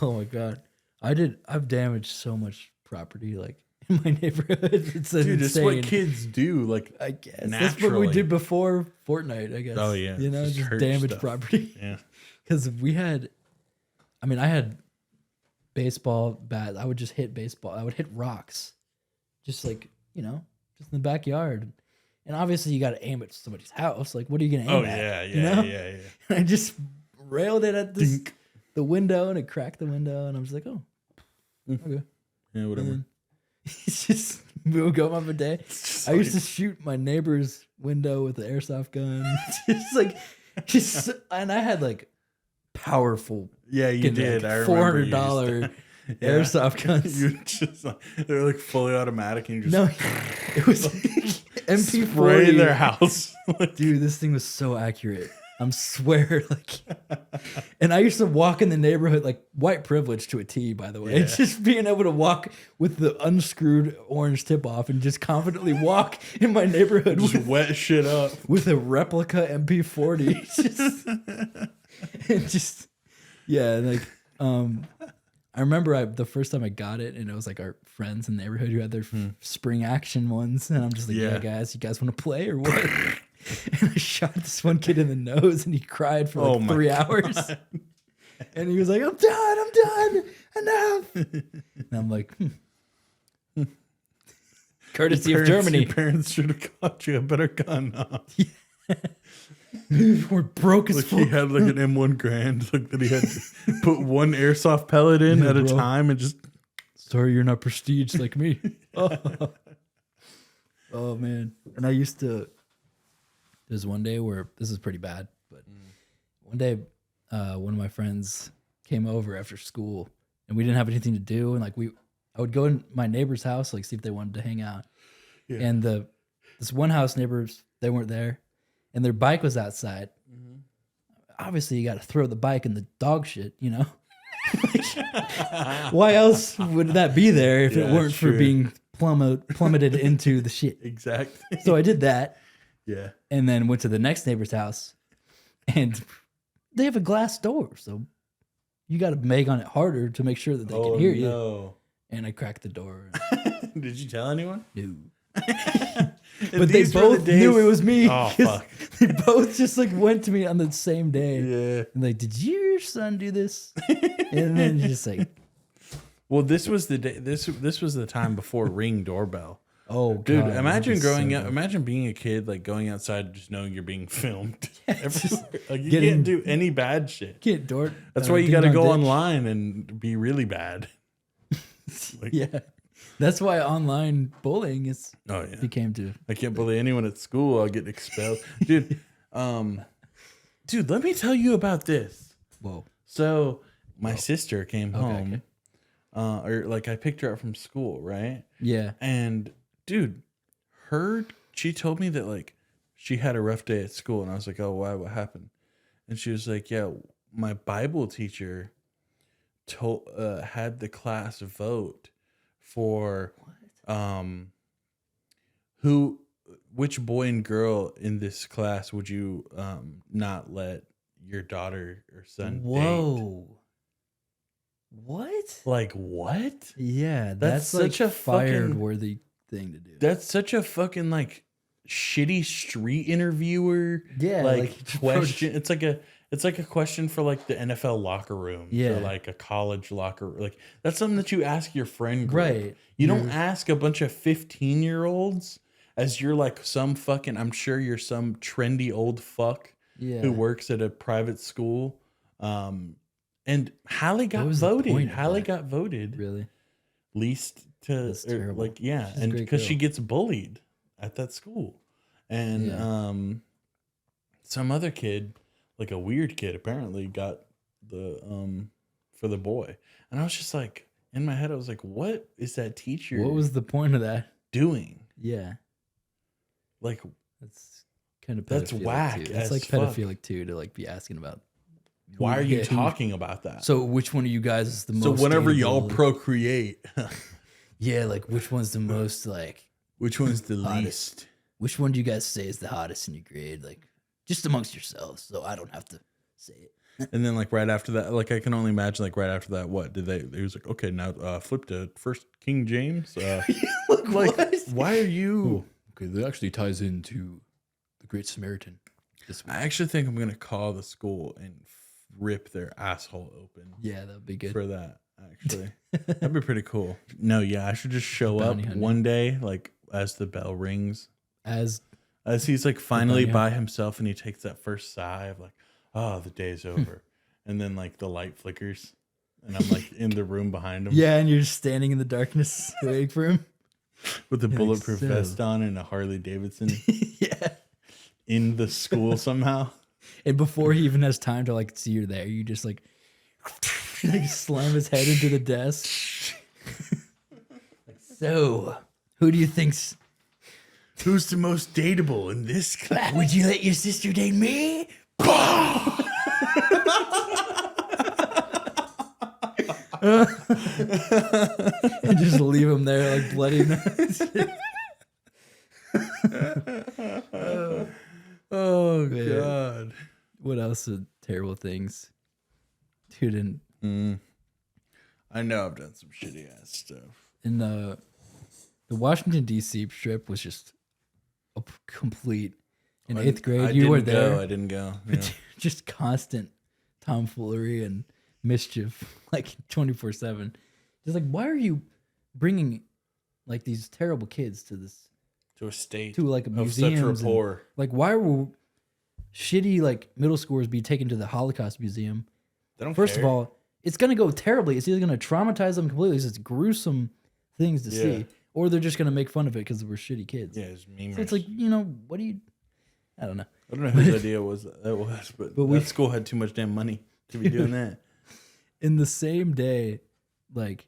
Oh my god, I've damaged so much property like in my neighborhood. It's Dude, it's insane. what kids do. Like, I guess that's what we naturally. did before Fortnite. I guess. Oh, yeah. you know, Just just hurt damage stuff. property. yeah. Because I had baseball bat. I would just hit baseball. I would hit rocks, just like just in the backyard. And obviously, you got to aim at somebody's house. Like, what are you gonna aim Oh at? yeah, you yeah, know? yeah, yeah. And I just railed it at the window, and it cracked the window, and I'm just like, oh, okay. Yeah, whatever. It's just we would go up a day. I used to shoot my neighbor's window with the airsoft gun. And I had like powerful. Yeah, you did. Like I remember $400 airsoft guns. You just like, they're like fully automatic, and you just No, it was MP40 spray their house. Dude, this thing was so accurate. I'm swear, like, and I used to walk in the neighborhood, like white privilege to a T, by the way. Yeah. Just being able to walk with the unscrewed orange tip off and just confidently walk in my neighborhood just wet shit up with a replica MP40. Yeah, like, I remember the first time I got it, and it was like our friends in the neighborhood who had their spring action ones, and I'm just like, yeah guys, you guys want to play or what? And I shot this one kid in the nose, and he cried for like 3 hours. And he was like, I'm done, enough. And I'm like, courtesy of Germany. Your parents should have got you a better gun. Huh? We're broke as Like fuck. he had like an M1 Grand, like that he had to put one airsoft pellet in at a time, and just sorry you're not prestige like me. Oh man. And I used to. There's one day where this is pretty bad, but one day one of my friends came over after school, and we didn't have anything to do, and like I would go in my neighbor's house, like see if they wanted to hang out. Yeah. And this one house neighbors, they weren't there, and their bike was outside. Mm-hmm. Obviously, you got to throw the bike in the dog shit, you know. Why else would that be there if it weren't for being plummeted into the shit? Exactly. So I did that. Yeah. And then went to the next neighbor's house, and they have a glass door, so you got to make on it harder to make sure that they can hear you. And I cracked the door. Did you tell anyone? No. But they both knew it was me. Oh, fuck. They both just like went to me on the same day. Yeah. And like, did your son do this? And then just like, well, this was the day. This was the time before Ring doorbell. oh, Dude, God, imagine this is growing so up. bad. Imagine being a kid, like going outside, just knowing you're being filmed. just Like you getting- can't do any bad shit. Can't door. That's why you got to ding go dong ditch. online and be really bad. Like, Yeah, that's why online bullying is oh yeah. became to. I can't bully anyone at school. I'll get expelled, dude. Dude, let me tell you about this. Whoa. So my sister came home, okay. or like I picked her up from school, right? Yeah. And dude, she told me that like she had a rough day at school, and I was like, oh, why? What happened? And she was like, yeah, my Bible teacher had the class vote for which boy and girl in this class would you not let your daughter or son date? Whoa. What? Like what? Yeah, That's like such a fired fucking- worthy thing to do. That's such a fucking like shitty street interviewer. Yeah, like just question. It's like a question for like the NFL locker room. Yeah. Or like a college locker. Like that's something that you ask your friend group. Right. You don't ask a bunch of 15-year-olds as you're like some fucking. I'm sure you're some trendy old fuck Yeah. who works at a private school. And Hallie got was the voted. point of Hallie that? got voted Really? least to That's terrible. like yeah, She's a and great because she girl. gets bullied at that school, and Yeah. some other kid, like a weird kid, apparently got the for the boy, and I was just like in my head, I was like, what is that teacher? What was the point of that? doing? Yeah. Like That's kind of That's pedophilic, whack too. as It's like fuck. pedophilic too to like be asking about. why are you Yeah, who- talking about that? So which one of you guys is the most? So whenever y'all dateable? procreate, Yeah, like which one's the most like? which one's the Hottest. least? Which one do you guys say is the hottest in your grade? Like just amongst yourselves, so I don't have to say it. And then like right after that, like I can only imagine like right after that, what did they was like, okay, now flip to First King James. Like, Like what? why are you? Okay, that actually ties into the Great Samaritan. I actually think I'm gonna call the school and rip their asshole open Yeah, that'd be good. for that. Actually, that'd be pretty cool. No, yeah, I should just show up Bounty hunting. one day, like as the bell rings, As as he's like finally bounty by himself, and he takes that first sigh of like, oh, the day's over. and then like the light flickers, and I'm like in the room behind him. Yeah, and you're just standing in the darkness waiting for him. With a bulletproof so. vest on and a Harley Davidson Yeah. in the school somehow. And before he even has time to like see you're there, you just like slam his head into the desk. Like, so, who do you think's... Who's the most dateable in this class? Would you let your sister date me? And just leave him there like bloody nose. Oh, Man. God. What else are terrible things? Dude, I know I've done some shitty ass stuff. in the Washington, D.C. trip was just a complete... In 8th grade, you were there. I didn't go. Yeah. Just constant tomfoolery and mischief, like 24/7. Just like, why are you bringing like these terrible kids to this, To a state to like a of museum? such rapport. Like, why will shitty like middle schoolers be taken to the Holocaust Museum? They don't First care. of all, it's gonna go terribly. It's either gonna traumatize them completely, it's just gruesome things to see, or they're just gonna make fun of it because we're shitty kids. Yeah, it's memers. So it's like, what do you? I don't know. I don't know whose idea was that was, but we- that school had too much damn money to be doing that. In the same day, like,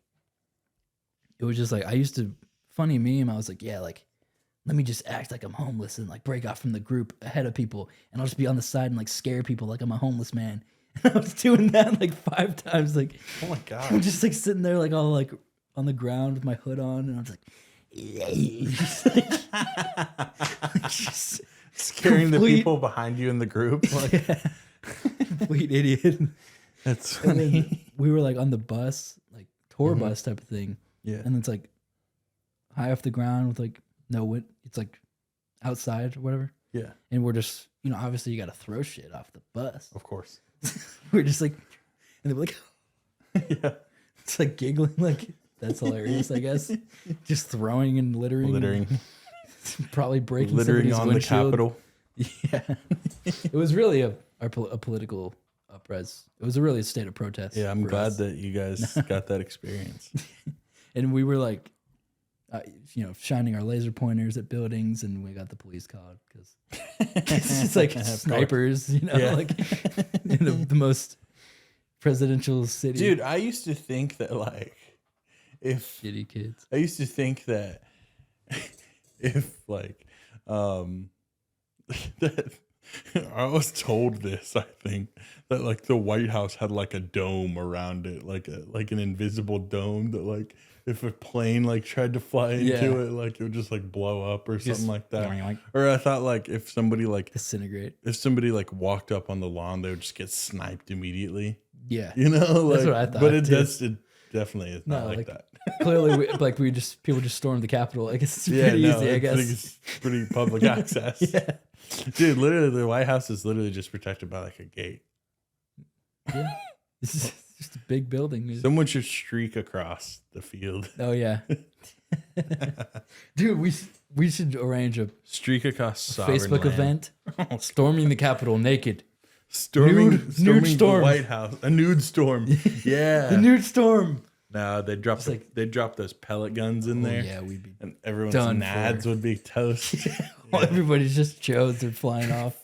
it was just like, I used to, funny meme, I was like, yeah, like, let me just act like I'm homeless and like break off from the group ahead of people, and I'll just be on the side and like scare people like I'm a homeless man. And I was doing that like 5 times, like, Oh my God. I'm just like sitting there like all like on the ground with my hood on, and I'm just like, just Scaring the complete- people behind you in the group. Like, complete idiot. that's And funny. then we were like on the bus, like tour bus type of thing. Yeah. And it's like high off the ground with like no wind. It's like outside or whatever. Yeah. And we're just, obviously you got to throw shit off the bus. Of course. We're just like, and they're like, Yeah. it's like giggling, like that's hilarious, I guess. Just throwing and littering. Littering. Probably breaking Littering somebody's on the windshield. Capitol. Yeah. It was really a political uprise. It was really a state of protest. Yeah, I'm for glad us. that you guys got that experience. And we were like, shining our laser pointers at buildings, and we got the police called because it's like snipers, Yeah. like in the most presidential city. Dude, I used to think that like Shitty kids. I used to think that if like that I was told this, I think, that like the White House had like a dome around it, like an invisible dome that like if a plane like tried to fly into it, like it would just like blow up or something like that. like Or I thought like if somebody like disintegrate. walked up on the lawn, they would just get sniped immediately. Yeah. You know, like, That's what I thought, but it too. it definitely is not No, like like, that. Clearly, people just stormed the Capitol. Like it's pretty easy, I guess. It's pretty public access. Yeah. Dude, literally, the White House is literally just protected by like a gate. Yeah. It's just a big building. Someone should streak across the field. Oh yeah. Dude, we should arrange a Streak across sovereign Facebook land. event. Storming the Capitol naked. Storming Nude the storm. White House. A nude storm. Yeah. The nude storm. No, they dropped they dropped those pellet guns in there. Yeah, we'd be And everyone's done nads for. would be toast. Everybody's just chose. They're flying off.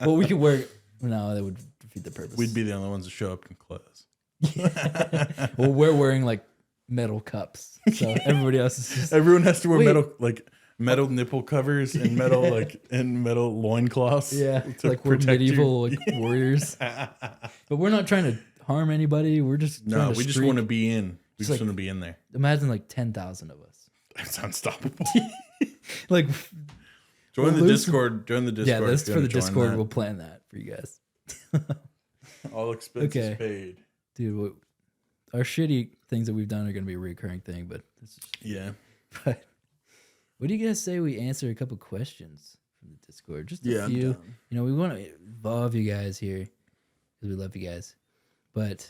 Well, we could wear. No, that would defeat the purpose. We'd be the only ones to show up in clothes. Well, we're wearing like metal cups, so everybody else is just. Everyone has to wear Wait. metal nipple covers and metal loincloths. Yeah, to like we're protect you. medieval like warriors. But we're not trying to harm anybody. We're just No, trying to we just streak. want to be in. We just like- want to be in there. Imagine like 10,000 of us. It's unstoppable. Like, Join We'll the lose- Discord. Join the Discord. yeah, that's if you for the wanna join Discord. that. We'll plan that for you guys, All expenses Okay. paid. dude. Our shitty things that we've done are going to be a recurring thing, but this is Yeah. But what do you guys say we answer a couple questions from the Discord? Just a Yeah, I'm few. down. We want to involve you guys here because we love you guys. But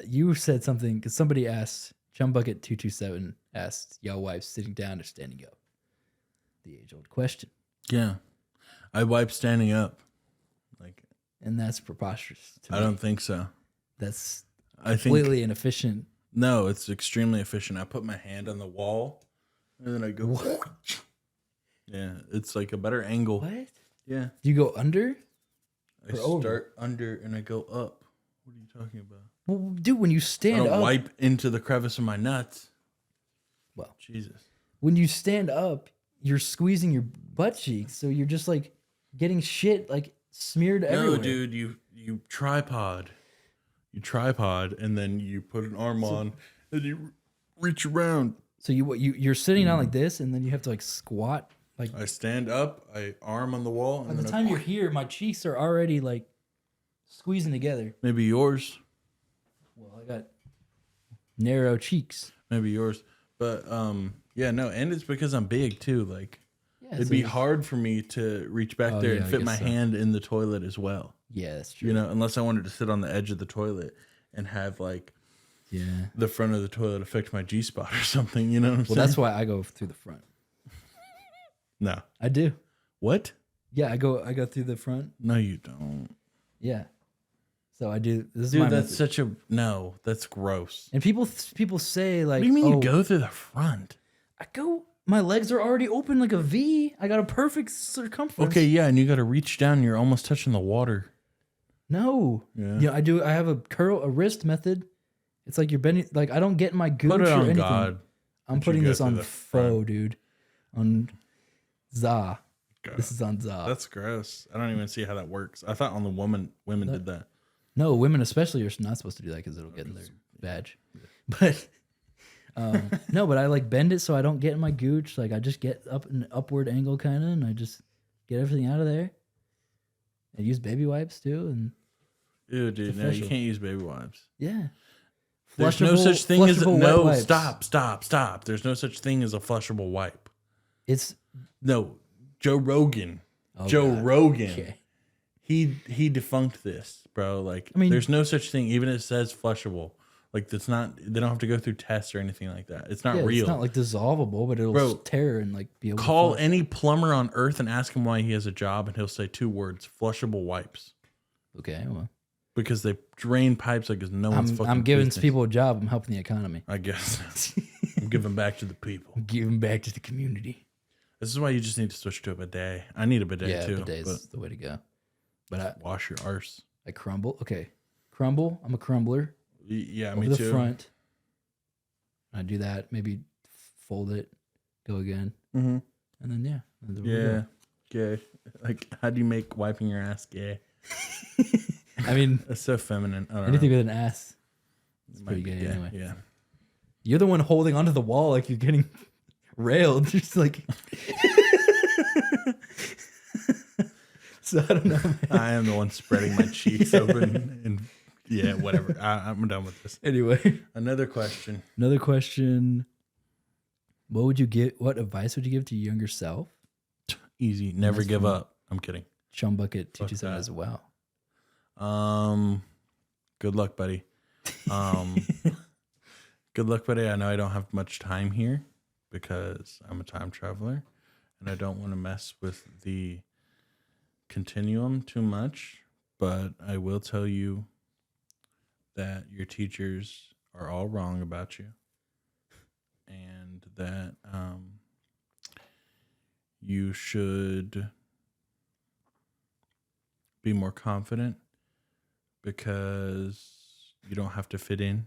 you said something because somebody asked, Chumbucket227 asked, y'all wives sitting down or standing up? The age-old question. Yeah. I wipe standing up. Like and that's preposterous to me. I don't think so. That's I think completely inefficient. no, it's extremely efficient. I put my hand on the wall, and then I go. What? Yeah, it's like a better angle. What? Yeah, You go under? I Or over? start under and I go up. What are you talking about? Well, dude, when you I stand don't up, wipe into the crevice of my nuts. well, Jesus. when you stand up, you're squeezing your butt cheeks, so you're just like getting shit like smeared everywhere. No, dude, you tripod. You tripod, and then you put an arm on, and you reach around. So you're sitting down like this, and then you have to like squat. Like I stand up, I arm on the wall, by and the then time you're here, my cheeks are already like squeezing together. maybe yours, Well, I got narrow cheeks. maybe yours, but yeah, no, and it's because I'm big too. Like Yeah, it'd so be you- hard for me to reach back Oh, there yeah, and I fit guess my so. hand in the toilet as well. Yeah, that's true. You know, unless I wanted to sit on the edge of the toilet and have like Yeah. the front of the toilet affect my G spot or something. You know what I'm Well, saying? that's why I go through the front. No. I do. What? Yeah, I go through the front. No, you don't. Yeah. So I do. This is Dude, my that's method. such a no. That's gross. And people say like, What do you mean oh, you go through the front? I go. My legs are already open like a V. I got a perfect circumference. Okay, yeah, and you got to reach down. You're almost touching the water. No. Yeah. Yeah, I do. I have a wrist method. It's like you're bending. Like I don't get in my gooch Put it or on anything. God. I'm that you putting go this through on the faux, front. dude. On za. God. This is on za. That's gross. I don't even see how that works. I thought only women did that. No, women especially are not supposed to do that because it'll get in their badge. But no, but I like bend it so I don't get in my gooch. Like I just get up an upward angle kind of, and I just get everything out of there. I use baby wipes too, and Ew, dude, no, you official. can't use baby wipes. yeah. There's no such thing as flushable wet no. wipes. Stop. There's no such thing as a flushable wipe. It's No, Joe Rogan. oh, Joe God. Rogan. Okay. He defunct this, bro. Like, I mean- there's no such thing. Even if it says flushable, like that's not. They don't have to go through tests or anything like that. It's not Yeah, real. it's not like dissolvable, but it'll Bro, tear and like be able Call to flush. any plumber on earth and ask him why he has a job, and he'll say two words: flushable wipes. Okay, well, Because they drain pipes like it's no one's fucking I'm giving business. people a job. I'm helping the economy. I guess I'm giving back to the people. Giving back to the community. This is why you just need to switch to a bidet. I need a bidet Yeah, too. bidet's But the way to go. But wash your arse. I crumble. Okay, crumble. I'm a crumbler. Yeah, Over me the too. front. I do that. Maybe fold it. Go again. Mm-hmm. And then yeah. and then we go. Yeah, gay. Like, how do you make wiping your ass gay? I mean, That's so feminine. I don't anything know. with an ass. It's It pretty might be gay gay, anyway. Yeah. You're the one holding onto the wall like you're getting railed. Just like. So I don't know. Man. I am the one spreading my cheeks open, and yeah, whatever. I'm done with this. Anyway, Another question. another question. What advice would you give to your younger self? Easy. Never That's give fun. up. I'm kidding. Chum Bucket Fuck teaches that that. as well. Good luck, buddy. Good luck, buddy. I know I don't have much time here because I'm a time traveler, and I don't want to mess with the continuum too much. But I will tell you that your teachers are all wrong about you, and that you should be more confident because you don't have to fit in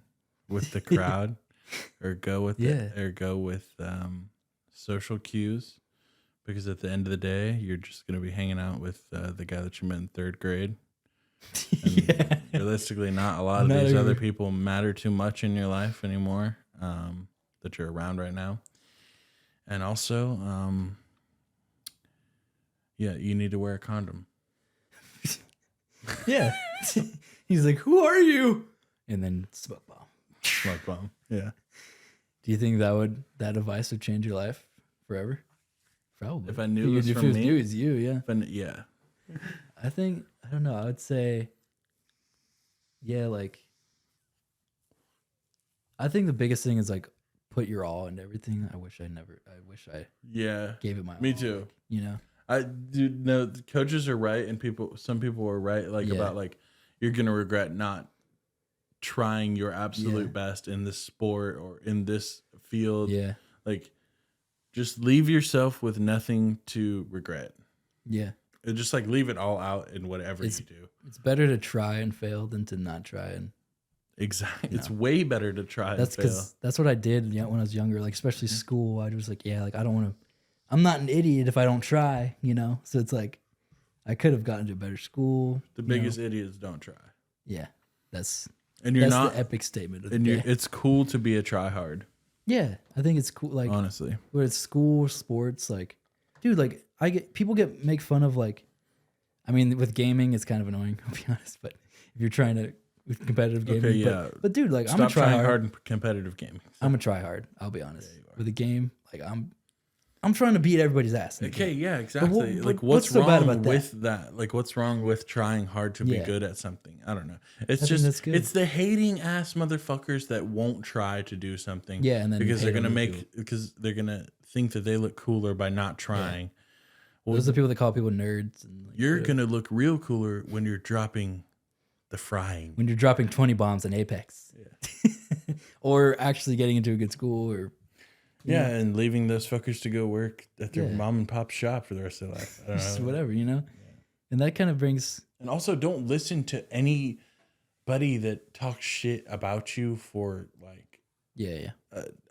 with the crowd or go with social cues, because at the end of the day you're just going to be hanging out with the guy that you met in third grade. And realistically, not a lot of Not these even- other people matter too much in your life anymore, that you're around right now. And also, yeah, you need to wear a condom. Yeah. He's like, "Who are you?" And then smoke bomb. Smoke bomb. Yeah. Do you think that advice would change your life forever? Probably. If I knew it was if from it was me? you, it's you. Yeah. But yeah. I think I don't know. I would say, yeah, like. I think the biggest thing is like put your all into everything. I wish I Yeah. gave it my all. Me too. You know. Dude, no, the coaches are right, and some people are right, like about like you're gonna regret not trying your absolute best in this sport or in this field. Yeah. Like, just leave yourself with nothing to regret. Yeah. Just like leave it all out in whatever you do. It's better to try and fail than to not try and. Exactly. It's way better to try and fail. That's what I did when I was younger, like especially school. I was like, like I don't want to. I'm not an idiot if I don't try, So it's like I could have gotten to a better school. The biggest idiots don't try. Yeah, that's not the epic statement of the and day. it's cool to be a tryhard. Yeah, I think it's cool. Like honestly, whether it's school, sports, like, dude, like people make fun of like, I mean, with gaming, it's kind of annoying. I'll be honest, but if you're trying to with competitive gaming, okay, yeah. But dude, like Stop I'm a trying hard in competitive gaming. I'm a try hard. I'll be honest. With a game, like I'm trying to beat everybody's ass. Okay, yeah, exactly. But like, what's so wrong bad about with that? Like, what's wrong with trying hard to be good at something? I don't know. It's think that's just, good. it's the hating ass motherfuckers that won't try to do something. Yeah, and then because they're gonna think that they look cooler by not trying. Yeah. Well, those are the people that call people nerds. And like, you're gonna look real cooler when you're dropping the frying. When you're dropping 20 bombs in Apex. Yeah. Or actually getting into a good school or. Yeah, and leaving those fuckers to go work at their mom and pop shop for the rest of their life. I don't Just know. whatever, Yeah. And that kind of brings. And also, don't listen to anybody that talks shit about you for like.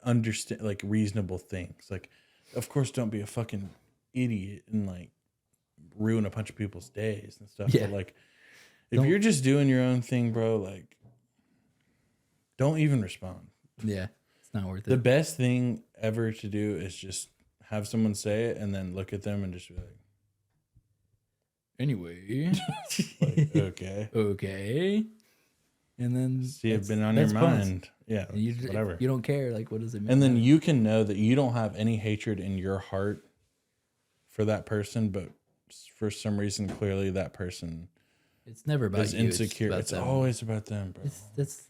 Understand like reasonable things. Like, of course, don't be a fucking idiot and like ruin a bunch of people's days and stuff. Yeah. But like, if you're just doing your own thing, bro, like, don't even respond. Yeah. Not worth it. The best thing ever to do is just have someone say it and then look at them and just be like, anyway. like, okay. And then see, I've been on your mind. Yeah. Whatever. You don't care. Like, what does it mean? And then you can know that you don't have any hatred in your heart for that person, but for some reason, clearly that person it's never about is you. insecure. It's always about them, bro. That's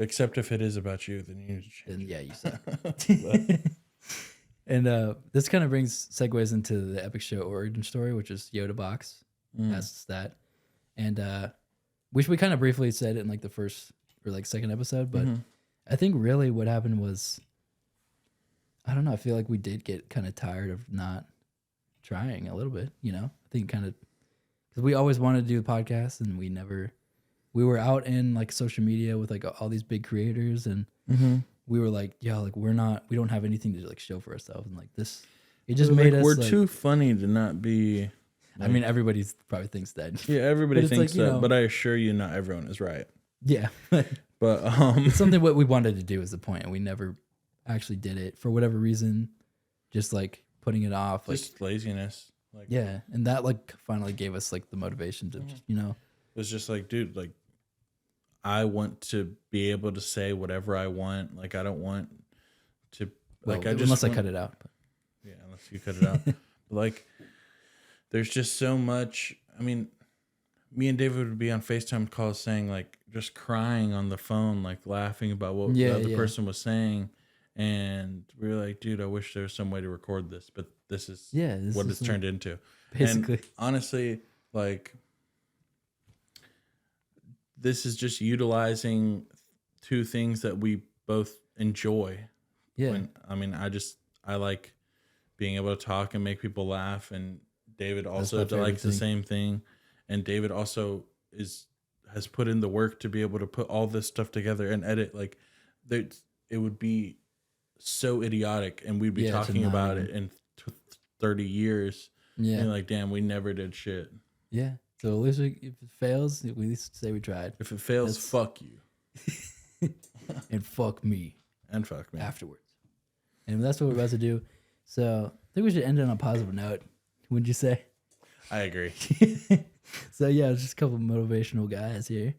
Except if it is about you, then you need to change. Then, yeah, you suck. And this kind of segues into the Epic Show origin story, which is Yoda Box. Asks that. And which we kind of briefly said it in like the first or like second episode, but I think really what happened was, I don't know, I feel like we did get kind of tired of not trying a little bit, I think kind of, because we always wanted to do the podcast and we were out in like social media with like all these big creators and we were like, yeah, like we don't have anything to like show for ourselves. And like this, it just made us we're like, too funny to not be. Like, I mean, everybody probably thinks that. Yeah, everybody thinks like, that, but I assure you not everyone is right. Yeah. But it's something what we wanted to do is the point, and we never actually did it for whatever reason, just like putting it off. Just like laziness. Like, yeah. And that like finally gave us like the motivation to just, it was just like, dude, like, I want to be able to say whatever I want. Like, I don't want to, like, unless I cut it out. But. Yeah, unless you cut it out. Like, there's just so much. I mean, me and David would be on FaceTime calls saying, like, just crying on the phone, like, laughing about what the other person was saying. And we were like, dude, I wish there was some way to record this. But this is what it's turned into. Basically. And honestly, like, this is just utilizing two things that we both enjoy. Yeah. I like being able to talk and make people laugh, and David also likes the same thing. And David also has put in the work to be able to put all this stuff together and edit. Like, it would be so idiotic, and we'd be talking about it in 30 years. Yeah. And like, damn, we never did shit. Yeah. So at least if it fails, we at least say we tried. If it fails, fuck you. And fuck me. And fuck me. Afterwards. And that's what we're about to do. So I think we should end on a positive note. Wouldn't you say? I agree. So yeah, just a couple of motivational guys here.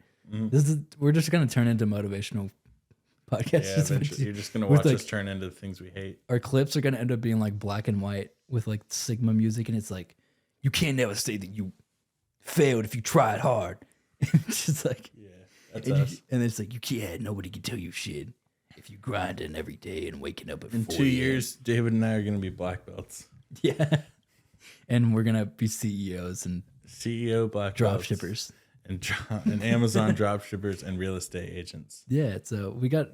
We're just gonna turn into motivational podcasts. Yeah, eventually you're just gonna watch us turn into the things we hate. Our clips are gonna end up being like black and white with like Sigma music, and it's like, you can't never say that you failed if you tried hard. It's just like, yeah, that's us. And it's like, nobody can tell you shit if you grinding every day and waking up at in 2 years. David and I are gonna be black belts. Yeah. And we're gonna be CEOs and CEO black drop belts shippers. and Amazon drop shippers and real estate agents. Yeah, so we got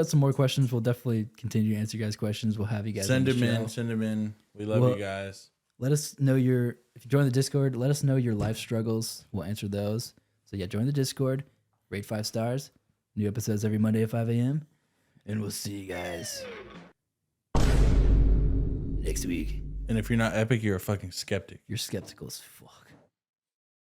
some more questions. We'll definitely continue to answer you guys' questions. We'll have you guys Send on the them show. in. Send them in. We love Well, you guys. Let us know if you join the Discord, let us know your life struggles. We'll answer those. So yeah, join the Discord, rate 5 stars. New episodes every Monday at 5 a.m. And we'll see you guys next week. And if you're not epic, you're a fucking skeptic. You're skeptical as fuck.